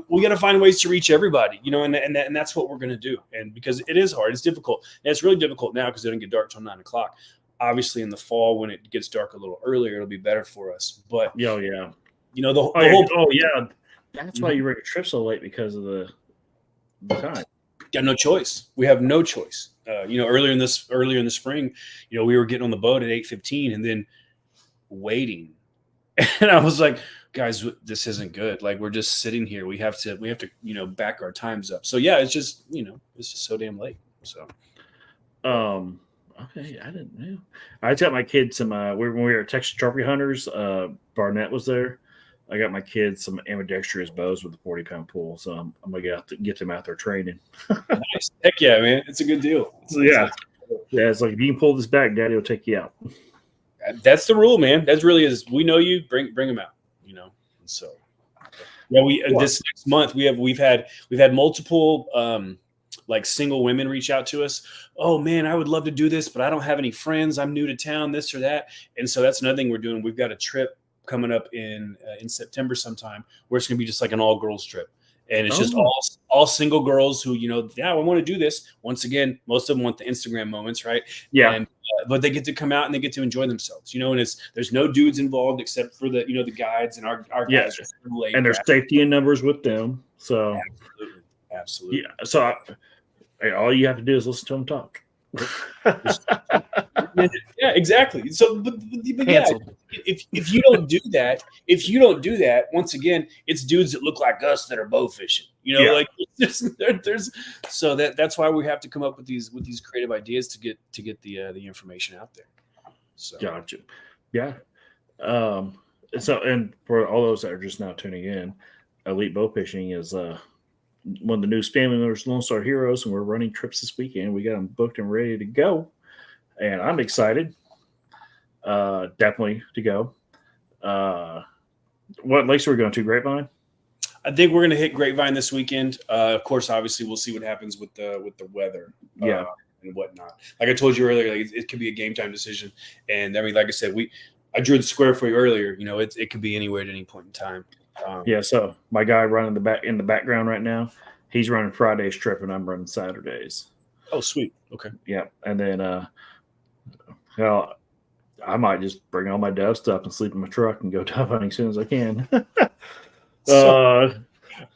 We got to find ways to reach everybody. And that's what we're going to do. And because it is hard, it's difficult. And it's really difficult now because it doesn't get dark till 9 o'clock. Obviously, in the fall when it gets dark a little earlier, it'll be better for us. But yeah. That's why you rig a trip so late because of the time. Got no choice. We have no choice. Earlier in the spring, we were getting on the boat at 8:15 and then waiting, and I was like, guys, this isn't good. Like we're just sitting here. We have to back our times up. So yeah, it's just so damn late. So, okay, I didn't know. I got my kids some. When we were at Texas Trophy Hunters, Barnett was there. I got my kids some ambidextrous bows with a 40-pound pull, so I'm gonna get them out there training. Nice. Heck yeah, man! It's a good deal. It's like if you can pull this back, Daddy will take you out. That's the rule, man. That really is. We know you. Bring them out. And so this next month we've had multiple like single women reach out to us. Oh man, I would love to do this, but I don't have any friends. I'm new to town, this or that, and so that's another thing we're doing. We've got a trip coming up in September sometime where it's going to be just like an all girls trip. And it's just all single girls who, I want to do this. Once again, most of them want the Instagram moments, right? Yeah. And, but they get to come out and they get to enjoy themselves, and there's no dudes involved except for the, the guides and our guys are late. And there's safety in numbers with them. So absolutely. Yeah. So all you have to do is listen to them talk. Yeah, exactly. So, but yeah, if you don't do that, once again, it's dudes that look like us that are bow fishing. Like there's so that's why we have to come up with these creative ideas to get the information out there. So gotcha. Yeah. So, and for all those that are just now tuning in, Elite Bow Fishing is one of the newest family members, Lone Star Heroes, and we're running trips this weekend. We got them booked and ready to go, and I'm excited. Definitely to go. What lakes are we going to? Grapevine? I think we're going to hit Grapevine this weekend. Of course, obviously, we'll see what happens with the weather, Yeah. and whatnot. Like I told you earlier, like it could be a game time decision. And I mean, like I said, I drew the square for you earlier. You know, it could be anywhere at any point in time. Yeah. So my guy running in the background right now, he's running Friday's trip, and I'm running Saturdays. Oh, sweet. Okay. Yeah, and then well, I might just bring all my dove stuff and sleep in my truck and go dove hunting as soon as I can. So,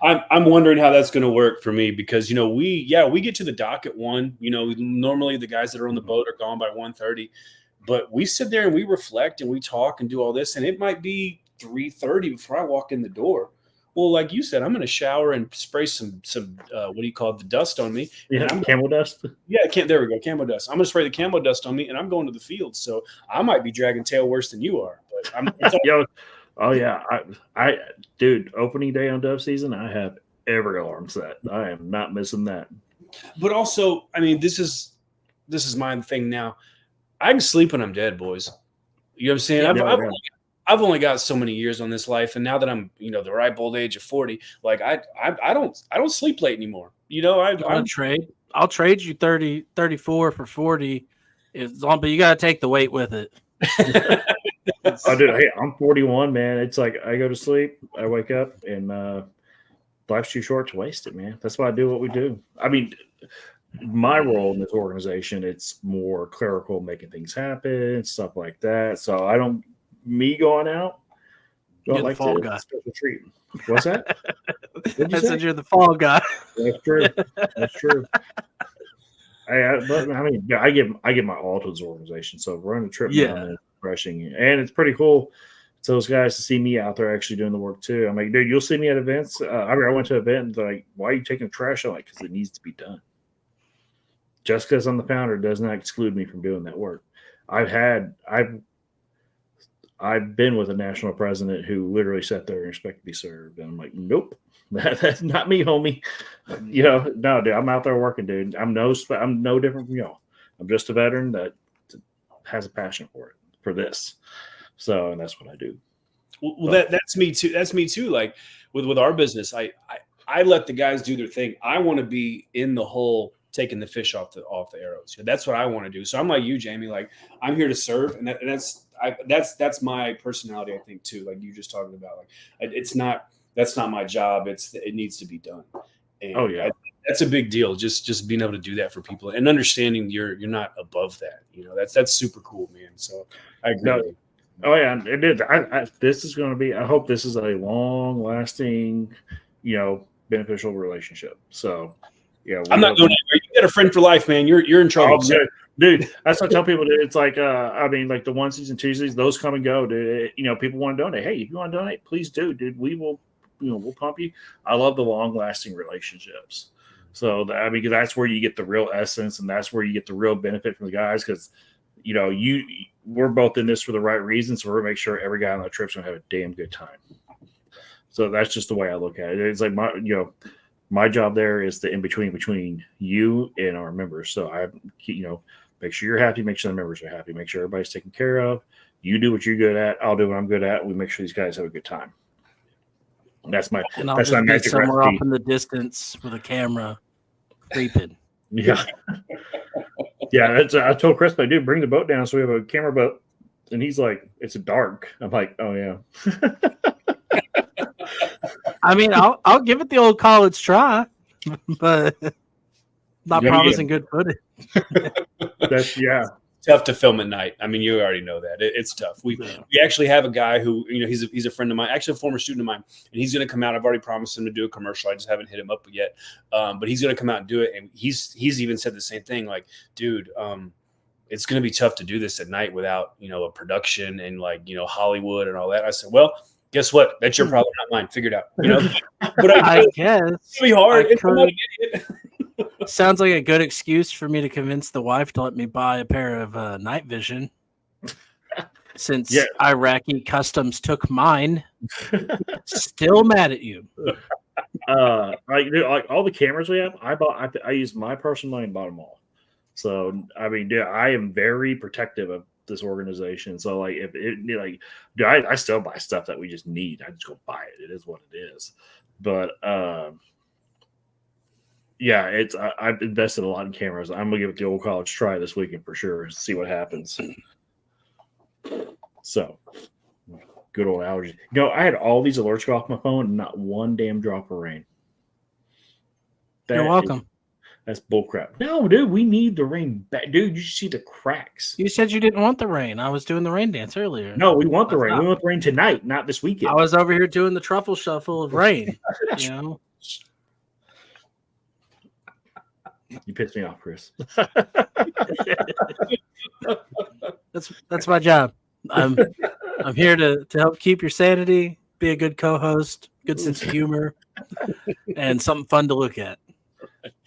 I'm wondering how that's going to work for me because, you know, we get to the dock at 1. You know, normally the guys that are on the boat are gone by 1:30, but we sit there and we reflect and we talk and do all this, and it might be 3:30 before I walk in the door. Well, like you said, I'm going to shower and spray some what do you call it, the dust on me. Yeah, camel dust. Yeah, there we go, camo dust. I'm going to spray the camo dust on me, and I'm going to the field. So I might be dragging tail worse than you are. But Oh yeah, dude, opening day on dove season, I have every alarm set. I am not missing that. But also, I mean, this is my thing now. I can sleep when I'm dead, boys. You know what I'm saying? Yeah, I've only got so many years on this life, and now that I'm, you know, the ripe old age of 40, like I don't sleep late anymore. You know, I'll trade you 34 for 40, but you got to take the weight with it. Dude, hey, I'm 41, man. It's like I go to sleep, I wake up, and life's too short to waste it, man. That's why I do what we do. I mean, my role in this organization, it's more clerical, making things happen, stuff like that. So I don't, me going out, don't like fall to guy. special treat. What's that? I said you're the fall guy. That's true. That's true. But I mean, I give my all to this organization. So running a trip down is refreshing, and it's pretty cool. So those guys to see me out there actually doing the work too. I'm like, dude, you'll see me at events. I went to an event and they're like, why are you taking the trash out? Like, because it needs to be done. Just because I'm the founder does not exclude me from doing that work. I've been with a national president who literally sat there and expected to be served, and I'm like, nope, that's not me, homie. You know, no, dude, I'm out there working, dude. I'm no different from y'all. I'm just a veteran that has a passion for this. So, and that's what I do. Well, that's me too. That's me too. Like with our business, I let the guys do their thing. I want to be in the hole, taking the fish off the arrows. That's what I want to do. So I'm like you, Jamie. Like I'm here to serve, and that's my personality, I think, too. Like you just talking about, like that's not my job. It needs to be done. And that's a big deal. Just being able to do that for people and understanding you're not above that. You know, that's super cool, man. So I agree. with you. Oh yeah, it is. This is going to be. I hope this is a long-lasting, beneficial relationship. So, yeah, I'm not going anywhere. You get a friend for life, man. You're in trouble, dude. That's what I tell people. Dude, it's like, I mean, like the onesies and twosies, those come and go, dude. People want to donate. Hey, if you want to donate, please do, dude. We will, we'll pump you. I love the long-lasting relationships. So, because that's where you get the real essence, and that's where you get the real benefit from the guys, because we're both in this for the right reasons. So we're gonna make sure every guy on that trip's gonna have a damn good time. So that's just the way I look at it. It's like my job there is the in between you and our members. So I, make sure you're happy, make sure the members are happy, make sure everybody's taken care of. You do what you're good at. I'll do what I'm good at. We make sure these guys have a good time. That's my magic somewhere recipe. off in the distance with a camera, creeping. Yeah. Yeah, I told Chris, dude, bring the boat down so we have a camera boat. And he's like, it's dark. I'm like, oh, yeah. I mean, I'll give it the old college try, but not promising good footage. That's tough to film at night. I mean, you already know that it's tough. We actually have a guy who, he's a friend of mine, actually a former student of mine, and he's going to come out. I've already promised him to do a commercial. I just haven't hit him up yet. But he's going to come out and do it. And he's even said the same thing. Like, dude, it's going to be tough to do this at night without, a production and Hollywood and all that. I said, well, guess what? That's your problem, not mine. Figure it out. But I guess it's going to be hard. I'm not an idiot. Sounds like a good excuse for me to convince the wife to let me buy a pair of night vision. Since Iraqi customs took mine, still mad at you. like all the cameras we have, I used my personal money and bought them all. So I mean, dude, I am very protective of this organization. So like, if it like, dude, I still buy stuff that we just need. I just go buy it. It is what it is. But yeah, I've invested a lot in cameras. I'm gonna give it the old college try this weekend for sure. See what happens. So. Good old allergies. I had all these alerts go off my phone and not one damn drop of rain. You're welcome. That's bullcrap. No, dude, we need the rain back. Dude, you should see the cracks. You said you didn't want the rain. I was doing the rain dance earlier. No, we want the rain. We want the rain tonight, not this weekend. I was over here doing the truffle shuffle of rain. You pissed me off, Chris. That's my job. I'm here to help keep your sanity, be a good co-host, good sense of humor, and something fun to look at.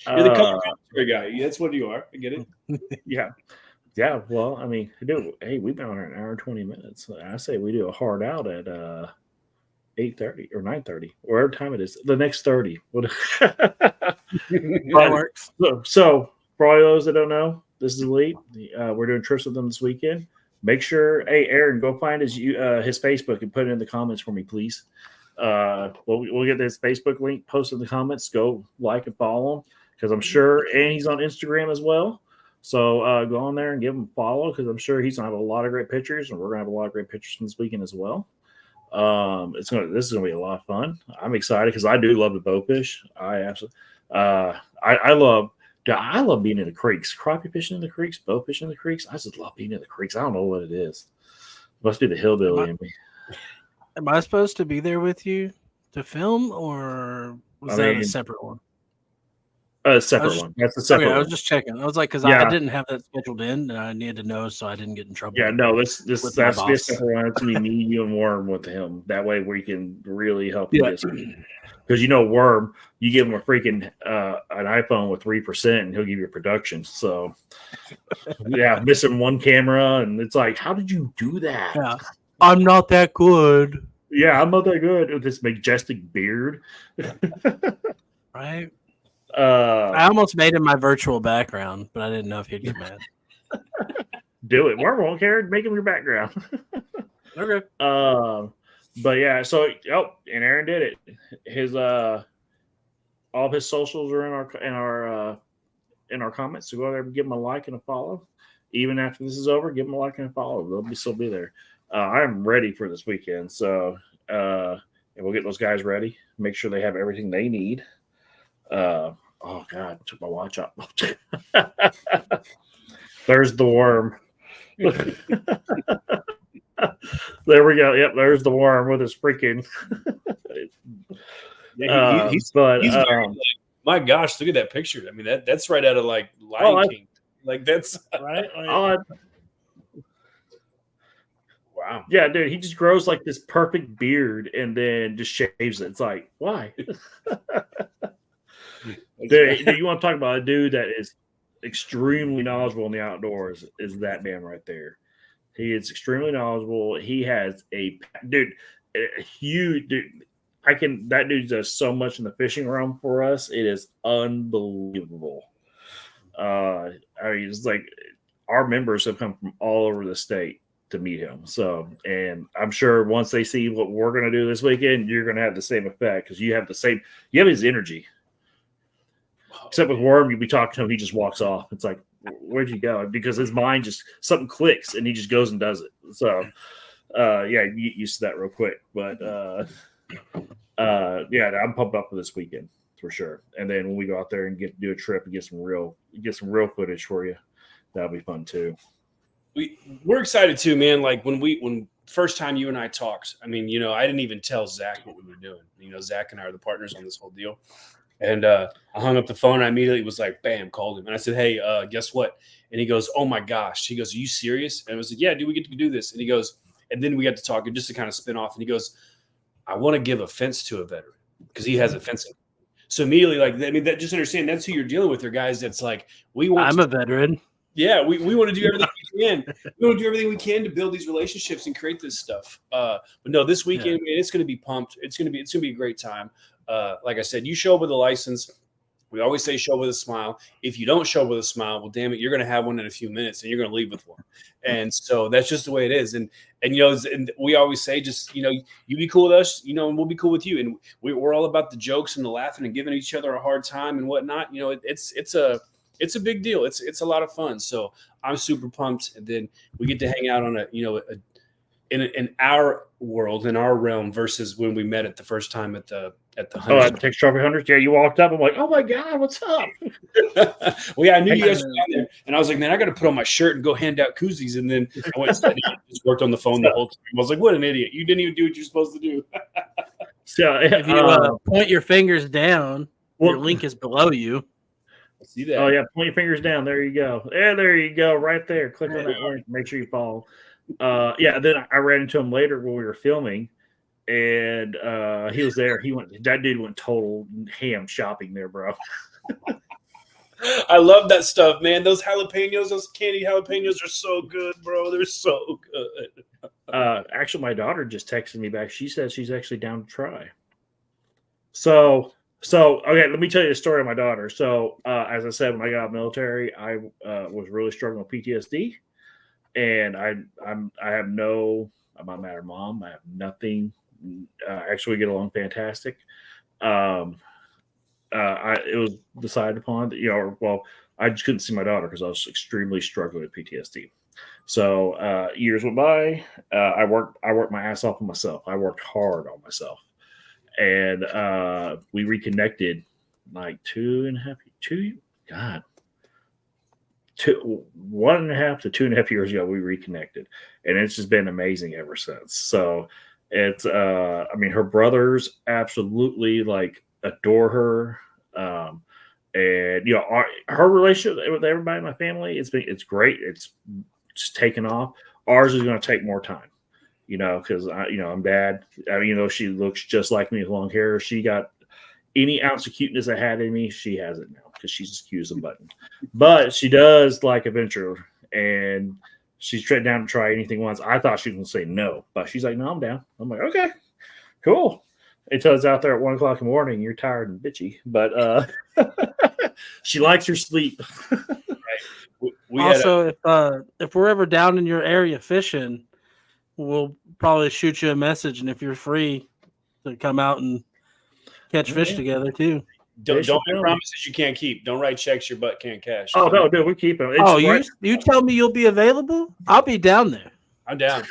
You're the commentary guy. That's what you are. I get it. Yeah. Well, I mean, dude, hey, we've been on an hour and 20 minutes. I say we do a hard out at 8:30 or 9:30, whatever time it is. The next 30. That works. So for all those that don't know, this is Elite. We're doing trips with them this weekend. Make sure, hey, Aaron, go find his Facebook and put it in the comments for me, please. We'll get this Facebook link posted in the comments. Go like and follow him because I'm sure, and he's on Instagram as well. So go on there and give him a follow because I'm sure he's gonna have a lot of great pictures, and we're gonna have a lot of great pictures from this weekend as well. This is gonna be a lot of fun. I'm excited because I do love to bow fish. I absolutely, I love being in the creeks, crappie fishing in the creeks, bow fishing in the creeks. I just love being in the creeks. I don't know what it is. It must be the hillbilly in me. Am I supposed to be there with you to film, or was that a separate one? A separate one. That's a separate one. I was just checking. I was like, because I didn't have that scheduled in, and I needed to know so I didn't get in trouble. Yeah, no, this that's a separate one. It's me, you, and Worm with him. That way we can really help you. Because Worm, you give him a freaking an iPhone with 3%, and he'll give you a production. So, missing one camera, and it's like, how did you do that? Yeah, I'm not that good. Yeah, I'm not that good with this majestic beard. Right. I almost made him my virtual background, but I didn't know if he'd get mad. Do it. Worm won't care. Make him your background. Okay. But yeah, so and Aaron did it. His all of his socials are in our comments. So go there and give him a like and a follow. Even after this is over, give him a like and a follow. They'll still be there. I am ready for this weekend. So and we'll get those guys ready. Make sure they have everything they need. Oh God, I took my watch off. There's the worm. There we go. Yep, there's the worm with his freaking. He's very, my gosh, look at that picture. I mean, that's right out of like Lion King. Like that's right. Wow. Yeah, dude, he just grows like this perfect beard and then just shaves it. It's like, why? Dude, you want to talk about a dude that is extremely knowledgeable in the outdoors? Is that man right there? He is extremely knowledgeable. He has a huge dude. That dude does so much in the fishing realm for us. It is unbelievable. I mean, it's like our members have come from all over the state to meet him. So, and I'm sure once they see what we're going to do this weekend, you're going to have the same effect because you have his energy. Except with Worm, you'll be talking to him, he just walks off. It's like, where'd you go? Because his mind something clicks and he just goes and does it. So, you get used to that real quick. But, I'm pumped up for this weekend for sure. And then when we go out there and get to do a trip and get some real footage for you, that'll be fun too. We're excited too, man. Like when first time you and I talked, I mean, I didn't even tell Zach what we were doing. Zach and I are the partners on this whole deal. And I hung up the phone and I immediately was like, bam, called him. And I said, hey, guess what? And he goes, oh my gosh. He goes, are you serious? And I was like, yeah, dude, we get to do this. And he goes, and then we got to talking just to kind of spin off. And he goes, I want to give a fence to a veteran because he has a fencing. So immediately, that just understand that's who you're dealing with. They're guys that's like, I'm a veteran. Yeah, we want to do everything we can. We want to do everything we can to build these relationships and create this stuff. But no, this weekend, man, it's going to be pumped. It's going to be a great time. like I said, you show up with a license. We always say show with a smile. If you don't show with a smile, well, damn it, you're going to have one in a few minutes and you're going to leave with one. And so that's just the way it is. And and we always say, just, you be cool with us, and we'll be cool with you. And we're all about the jokes and the laughing and giving each other a hard time and whatnot. It's a big deal. It's a lot of fun. So I'm super pumped. And then we get to hang out on in our world, in our realm, versus when we met it the first time at the at the Texas Trophy Hunters. Yeah, you walked up. I'm like, oh my god, what's up? Well, yeah, I knew you guys were down there, and I was like, man, I got to put on my shirt and go hand out koozies. And then I went and just worked on the phone the whole time. I was like, what an idiot! You didn't even do what you're supposed to do. So if you point your fingers down, your link is below you. I see that. Oh yeah, point your fingers down. There you go. There you go. Right there. Click on that link. Make sure you follow. Yeah. Then I ran into him later when we were filming, and he was there. That dude went total ham shopping there, bro. I love that stuff, man. Those jalapenos, those candied jalapenos are so good, bro. They're so good. Actually, my daughter just texted me back. She says she's actually down to try. So okay, let me tell you the story of my daughter. So as I said, when I got out of the military, I was really struggling with PTSD, and I'm not mad at mom. I have nothing. Actually, we get along fantastic. It was decided upon that, I just couldn't see my daughter because I was extremely struggling with PTSD. So years went by. I worked my ass off on myself. I worked hard on myself, and we reconnected like 1.5 to 2.5 years ago. We reconnected, and it's just been amazing ever since. So it's her brothers absolutely adore her, and her relationship with everybody in my family, it's great. It's just taken off. Ours is going to take more time, because I'm bad. She looks just like me with long hair. She got any ounce of cuteness I had in me, she has it now because she's just cute as a button. But she does like adventure, and she's down to try anything once. I thought she was going to say no, but she's like, no, I'm down. I'm like, okay, cool. Until it's out there at 1 o'clock in the morning, you're tired and bitchy, but she likes her sleep. Right. Also, if we're ever down in your area fishing, we'll probably shoot you a message, and if you're free to come out and catch fish together too. Don't make promises you can't keep. Don't write checks your butt can't cash. Oh no, dude, we keep them. You tell me you'll be available? I'll be down there. I'm down.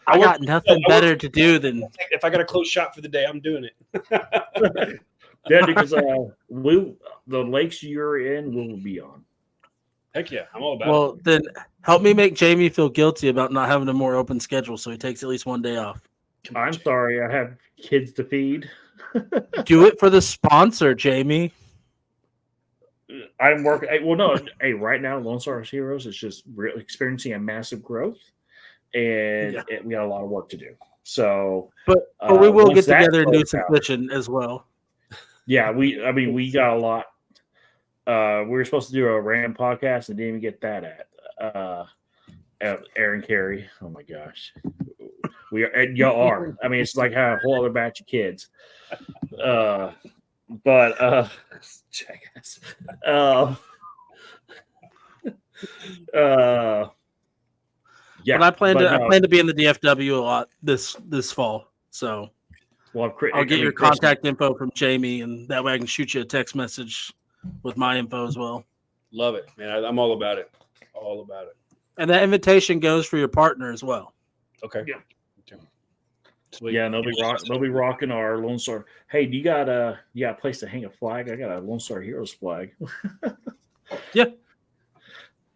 I got nothing better to do than if I got a close shot for the day, I'm doing it. Yeah, because the lakes you're in, we'll be on. Heck yeah, I'm all about it. Well, then help me make Jamie feel guilty about not having a more open schedule, so he takes at least one day off. I'm sorry, I have kids to feed. Do it for the sponsor, Jamie. I'm working. Well, no, right now, Lone Star Heroes is just really experiencing a massive growth, and we got a lot of work to do. So, but we will get together and do some fishing as well. Yeah, we got a lot. We were supposed to do a random podcast and didn't even get that at Aaron Carey. Oh my gosh, y'all are. I mean, it's like a whole other batch of kids. But jackass. Yeah, but I plan to be in the DFW a lot this fall. So I'll get your contact info from Jamie, and that way I can shoot you a text message with my info as well. Love it, man. I'm all about it. All about it. And that invitation goes for your partner as well. Okay. Yeah. Sweet. Yeah, they'll be rocking our Lone Star. Hey, do you got a place to hang a flag? I got a Lone Star Heroes flag. Yeah,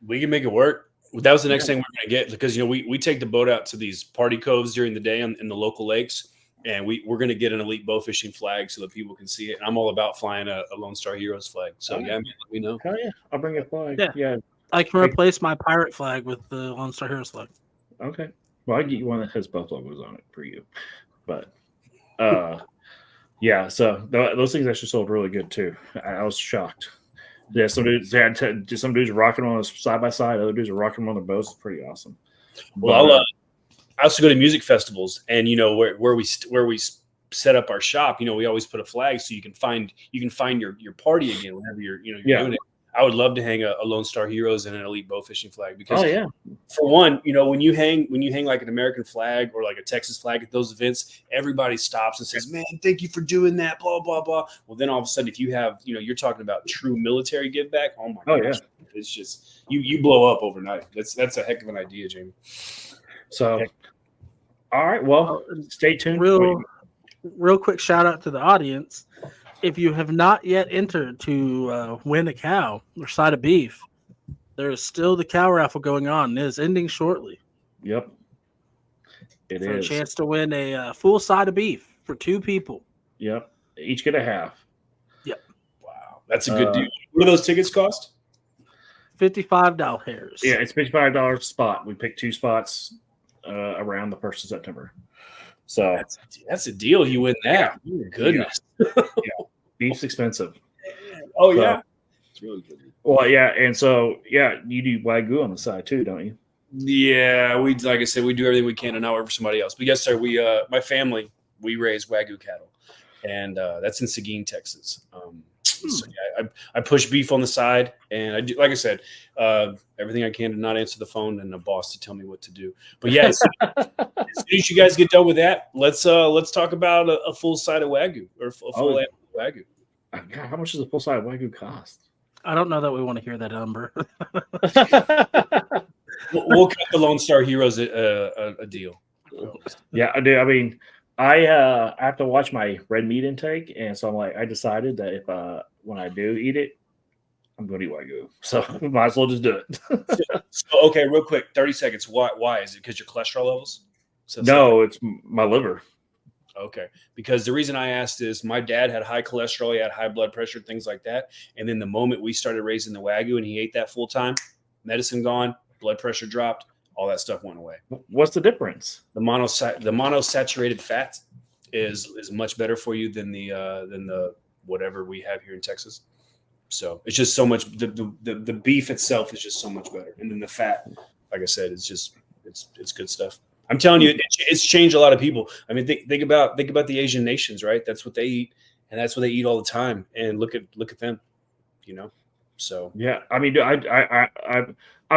we can make it work. That was the next thing we're gonna get, because we take the boat out to these party coves during the day in the local lakes, and we're gonna get an elite bow fishing flag so that people can see it. And I'm all about flying a Lone Star Heroes flag. So man, let me know. Hell yeah, I'll bring a flag. Yeah. I can replace my pirate flag with the Lone Star Heroes flag. Okay. Well, I get you one that has both logos on it for you. But, yeah, so those things actually sold really good too. I was shocked. Yeah, some dudes are rocking on side by side. Other dudes are rocking on their boats. It's pretty awesome. Well, I also go to music festivals, and where we set up our shop, we always put a flag so you can find your party again whenever you're doing it. I would love to hang a Lone Star Heroes and an Elite Bowfishing flag because, for one, when you hang like an American flag or like a Texas flag at those events, everybody stops and says, "Man, thank you for doing that." Blah blah blah. Well, then all of a sudden, if you have, you're talking about true military give back. Oh my gosh, it's just you blow up overnight. That's a heck of an idea, Jamie. So, all right, well, stay tuned. Real quick shout out to the audience. If you have not yet entered to win a cow or side of beef, there is still the cow raffle going on. It is ending shortly. Yep. It for is. a chance to win a full side of beef for 2 people. Yep. Each get a half. Yep. Wow. That's a good deal. What do those tickets cost? $55. Yeah, it's $55 a spot. We picked 2 spots around the 1st of September. So that's a deal. You win that. Yeah. Goodness. Yeah. Beef's expensive. Oh, yeah. It's really good. Well, yeah. And so, you do Wagyu on the side too, don't you? Yeah. Like I said, we do everything we can to not work for somebody else. But yes, sir, my family, we raise Wagyu cattle. And that's in Seguin, Texas. So I push beef on the side, and I do, like I said, everything I can to not answer the phone and a boss to tell me what to do. But yeah, as soon as you guys get done with that, let's talk about a full side of Wagyu or a full Wagyu. God, how much does a full side Wagyu cost? I don't know that we want to hear that number. We'll cut the Lone Star Heroes a deal. Yeah, I do. I mean, I have to watch my red meat intake, and so I decided that if when I do eat it, I'm going to eat Wagyu. So might as well just do it. So, okay, real quick, 30 seconds. Why is it because your cholesterol levels? No, it's my liver. Okay, because the reason I asked is my dad had high cholesterol, he had high blood pressure, things like that. And then the moment we started raising the Wagyu and he ate that full time, medicine gone, blood pressure dropped, all that stuff went away. What's the difference? The monosaturated fat is much better for you than the whatever we have here in Texas. So it's just so much. The beef itself is just so much better, and then the fat, like I said, it's good stuff. I'm telling you, it's changed a lot of people. I mean, think about the Asian nations, right? That's what they eat, and that's what they eat all the time. And look at them, So yeah, I mean, I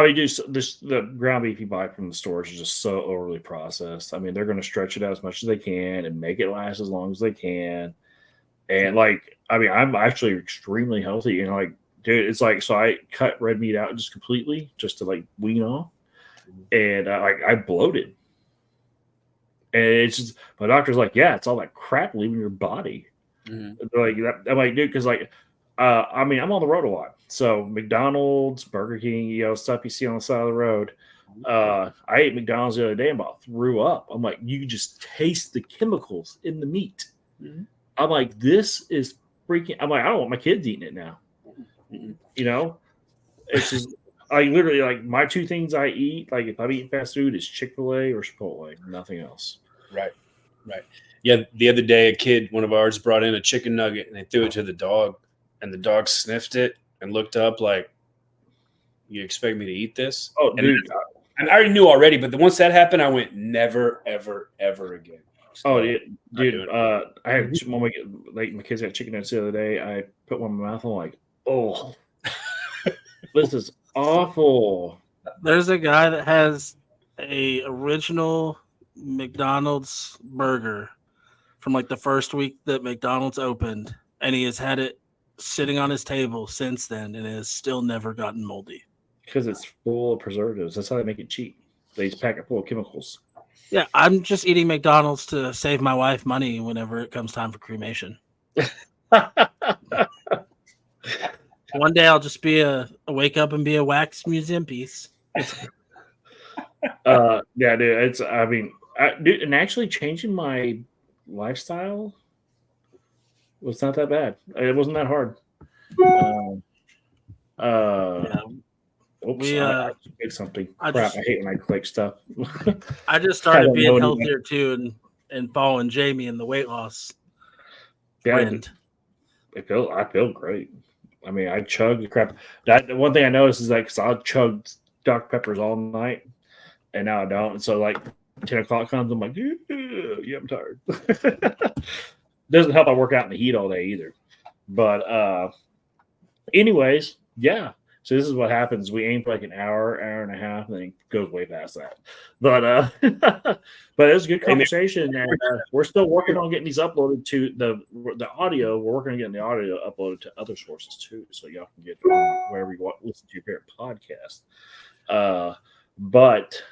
mean, the ground beef you buy from the stores is just so overly processed. I mean, they're going to stretch it out as much as they can and make it last as long as they can. And I mean, I'm actually extremely healthy. And dude, it's so I cut red meat out just completely just to wean off. And I bloated. And it's just, my doctor's it's all that crap leaving your body. Mm-hmm. I'm dude, because I mean, I'm on the road a lot. So McDonald's, Burger King, stuff you see on the side of the road. I ate McDonald's the other day and about threw up. I'm you can just taste the chemicals in the meat. Mm-hmm. I'm this is freaking. I don't want my kids eating it now. Mm-hmm. It's just I literally my 2 things I eat. If I'm eating fast food, is Chick-fil-A or Chipotle, nothing else. Right. Yeah, the other day, a kid, one of ours, brought in a chicken nugget and they threw it to the dog, and the dog sniffed it and looked up "You expect me to eat this?" Oh, dude! I already knew already, but once that happened, I went, never, ever, ever again. So, yeah, dude! I had my kids got chicken nuggets the other day. I put one in my mouth. I'm oh, this is awful. There's a guy that has a original McDonald's burger from the first week that McDonald's opened, and he has had it sitting on his table since then, and it has still never gotten moldy. Because it's full of preservatives. That's how they make it cheap. They just pack it full of chemicals. Yeah, I'm just eating McDonald's to save my wife money whenever it comes time for cremation. One day I'll just be wake up and be a wax museum piece. Yeah, dude. Dude, and actually changing my lifestyle was not that bad. It wasn't that hard. Oops, I clicked something. I hate when I click stuff. I just started being healthier too, and following Jamie in the weight loss. Yeah, I feel great. I mean, I chug the crap. The one thing I noticed is because I'll chug Dr. Peppers all night, and now I don't. And so 10 o'clock comes, I'm like, yeah, I'm tired. Doesn't help I work out in the heat all day either. But anyways, yeah. So this is what happens. We aim for like an hour and a half, and then it goes way past that. But but it was a good conversation, and we're still working on getting these uploaded to the audio. We're working on getting the audio uploaded to other sources too, so y'all can get wherever you want listen to your favorite podcast. But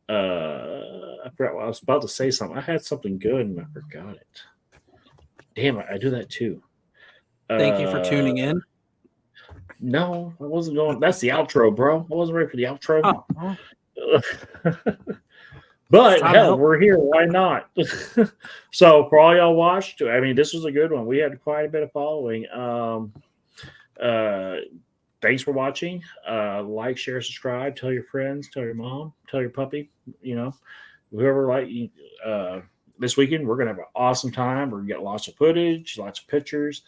I forgot what I was about to say. Something. I had something good and I forgot it. Damn it! I do that too. Thank you for tuning in. No, I wasn't going. That's the outro, bro. I wasn't ready for the outro. But hell, we're here. Why not? So for all y'all watched, I mean, this was a good one. We had quite a bit of following. Thanks for watching. Like, share, subscribe. Tell your friends. Tell your mom. Tell your puppy. You know, whoever like you. This weekend we're gonna have an awesome time. We're gonna get lots of footage, lots of pictures.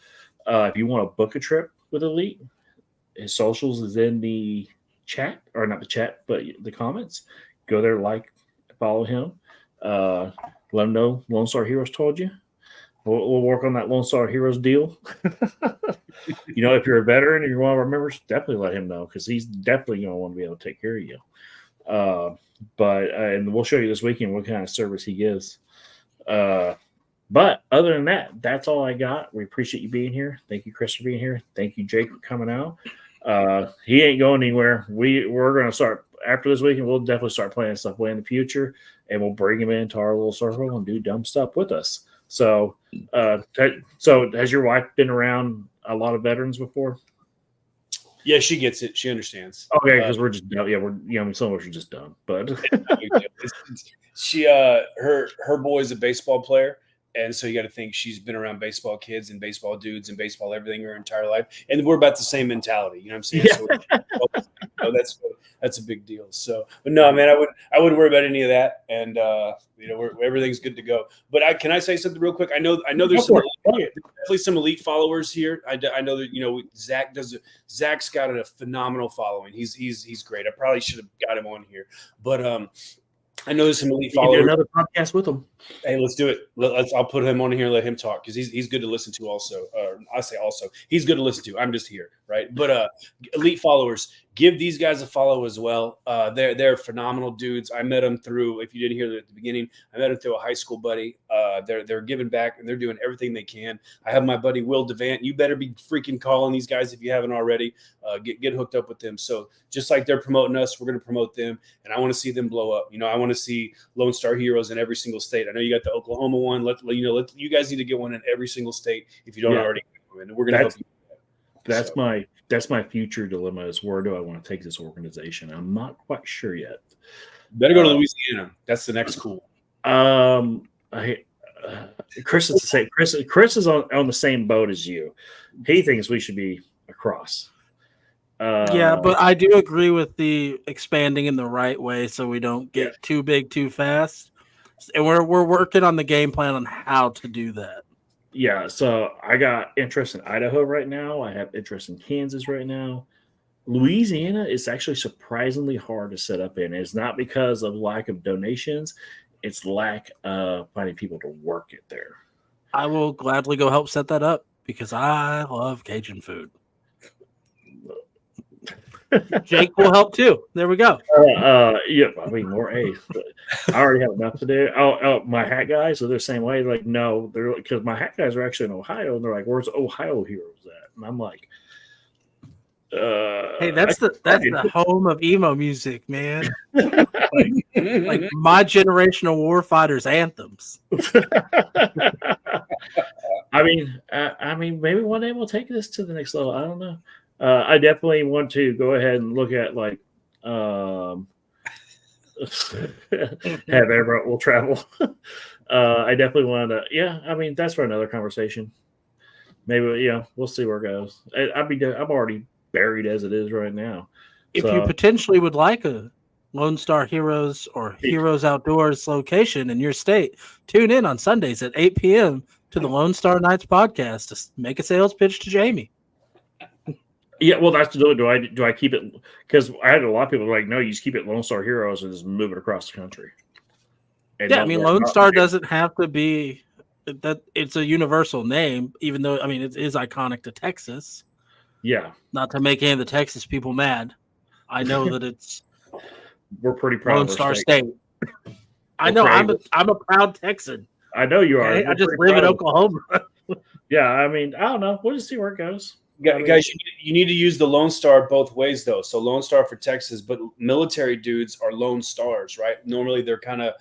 If you want to book a trip with Elite, his socials is in the chat, or not the chat, but the comments. Go there, like, follow him. Let him know Lone Star Heroes told you. We'll work on that Lone Star Heroes deal. You know, if you're a veteran and you're one of our members, definitely let him know, because he's definitely going to want to be able to take care of you. And we'll show you this weekend what kind of service he gives. But other than that, that's all I got. We appreciate you being here. Thank you, Chris, for being here. Thank you, Jake, for coming out. He ain't going anywhere. We're going to start after this weekend. We'll definitely start playing stuff way in the future, and we'll bring him into our little circle and do dumb stuff with us. So, so has your wife been around a lot of veterans before? Yeah, she gets it. She understands. Okay, because we're just dumb. Yeah, some of us are just dumb. But she, her boy's a baseball player. And so you got to think she's been around baseball kids and baseball dudes and baseball everything her entire life, and we're about the same mentality. You know what I'm saying? Yeah. So that's a big deal. So, but no, man, I wouldn't worry about any of that, and everything's good to go. But can I say something real quick? I know there's definitely some elite followers here. I know that Zach's got a phenomenal following. He's great. I probably should have got him on here, but I know there's some elite followers. Do another podcast with him. Hey, let's do it. I'll put him on here and let him talk, because he's good to listen to. Also, he's good to listen to. I'm just here, right? But elite followers, give these guys a follow as well. They're phenomenal dudes. I met them through. If you didn't hear that at the beginning, I met them through a high school buddy. They're giving back, and they're doing everything they can. I have my buddy Will Devant. You better be freaking calling these guys if you haven't already. Get hooked up with them. So just like they're promoting us, we're going to promote them, and I want to see them blow up. I want to see Lone Star Heroes in every single state. I know you got the Oklahoma one. You guys need to get one in every single state if you don't already. And we're going to help you. That's my future dilemma, is where do I want to take this organization? I'm not quite sure yet. Better go to Louisiana. That's the next cool. Chris is the same. Chris is on the same boat as you. He thinks we should be across. Yeah, but I do agree with the expanding in the right way, so we don't get too big too fast. And we're working on the game plan on how to do that. Yeah, so I got interest in Idaho right now. I have interest in Kansas right now. Louisiana is actually surprisingly hard to set up in. It's not because of lack of donations. It's lack of finding people to work it there. I will gladly go help set that up, because I love Cajun food. Jake will help too. There we go. Yeah, I mean, more A's. I already have enough to do. Oh, my hat guys are the same way. Like, no, they're because my hat guys are actually in Ohio, and they're like, "Where's OHO Heroes at?" And I'm like, "Hey, that's the home of emo music, man. like my generational warfighters anthems." I mean, maybe one day we'll take this to the next level. I don't know. I definitely want to go ahead and look at have everyone will travel. I definitely want to. Yeah, I mean, that's for another conversation. Maybe we'll see where it goes. I'm already buried as it is right now. If you potentially would like a Lone Star Heroes or Heroes Outdoors location in your state, tune in on Sundays at 8 p.m. to the Lone Star Nights podcast to make a sales pitch to Jamie. Yeah, well, that's do I keep it? Because I had a lot of people like, no, you just keep it Lone Star Heroes and just move it across the country. And Yeah, I don't mean, worry Lone about Star it. doesn't have to be that. It's a universal name, even though I mean it is iconic to Texas. Yeah, Not to make any of the Texas people mad. I know that it's we're pretty proud Lone of our Star state. State. I We're know proud. I'm a proud Texan. I know you are. Okay, I We're just pretty live in proud of it. Oklahoma. Yeah, I mean, I don't know. We'll just see where it goes. I mean, Guys, you need to use the Lone Star both ways, though. So Lone Star for Texas, but military dudes are Lone Stars, right? Normally, they're kind of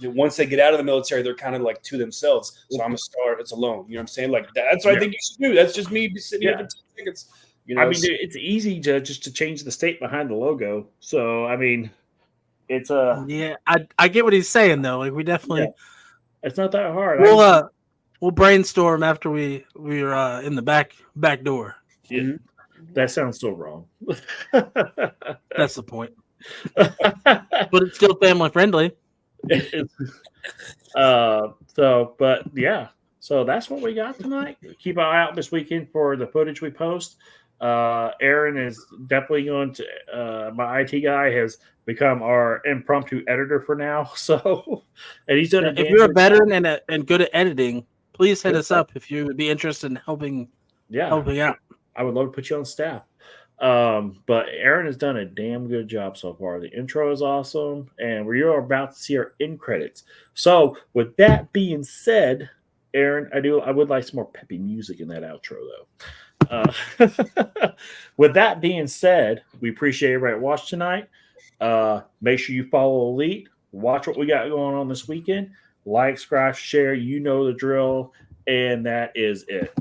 once they get out of the military, they're kind of like to themselves. So I'm a star. It's alone. You know what I'm saying? Like that's what I think you should do. That's just me sitting here for 10 seconds. You know, I mean, it's easy to change the state behind the logo. So I mean, it's Yeah, I get what he's saying though. Like we definitely it's not that hard. we'll brainstorm after we're in the back door. That sounds so wrong. That's the point. But it's still family friendly. But yeah, so that's what we got tonight. Keep an eye out this weekend for the footage we post. Aaron is definitely going to. My IT guy has become our impromptu editor for now. So, and he's done. If you're a veteran and good at editing, please hit us up if you would be interested in helping. Yeah, helping out. I would love to put you on staff. But Aaron has done a damn good job so far. The intro is awesome, and we are about to see our end credits. So, with that being said, Aaron, I would like some more peppy music in that outro, though. With that being said, we appreciate everybody watching tonight. Make sure you follow Elite. Watch what we got going on this weekend. Like, subscribe, share. You know the drill, and that is it.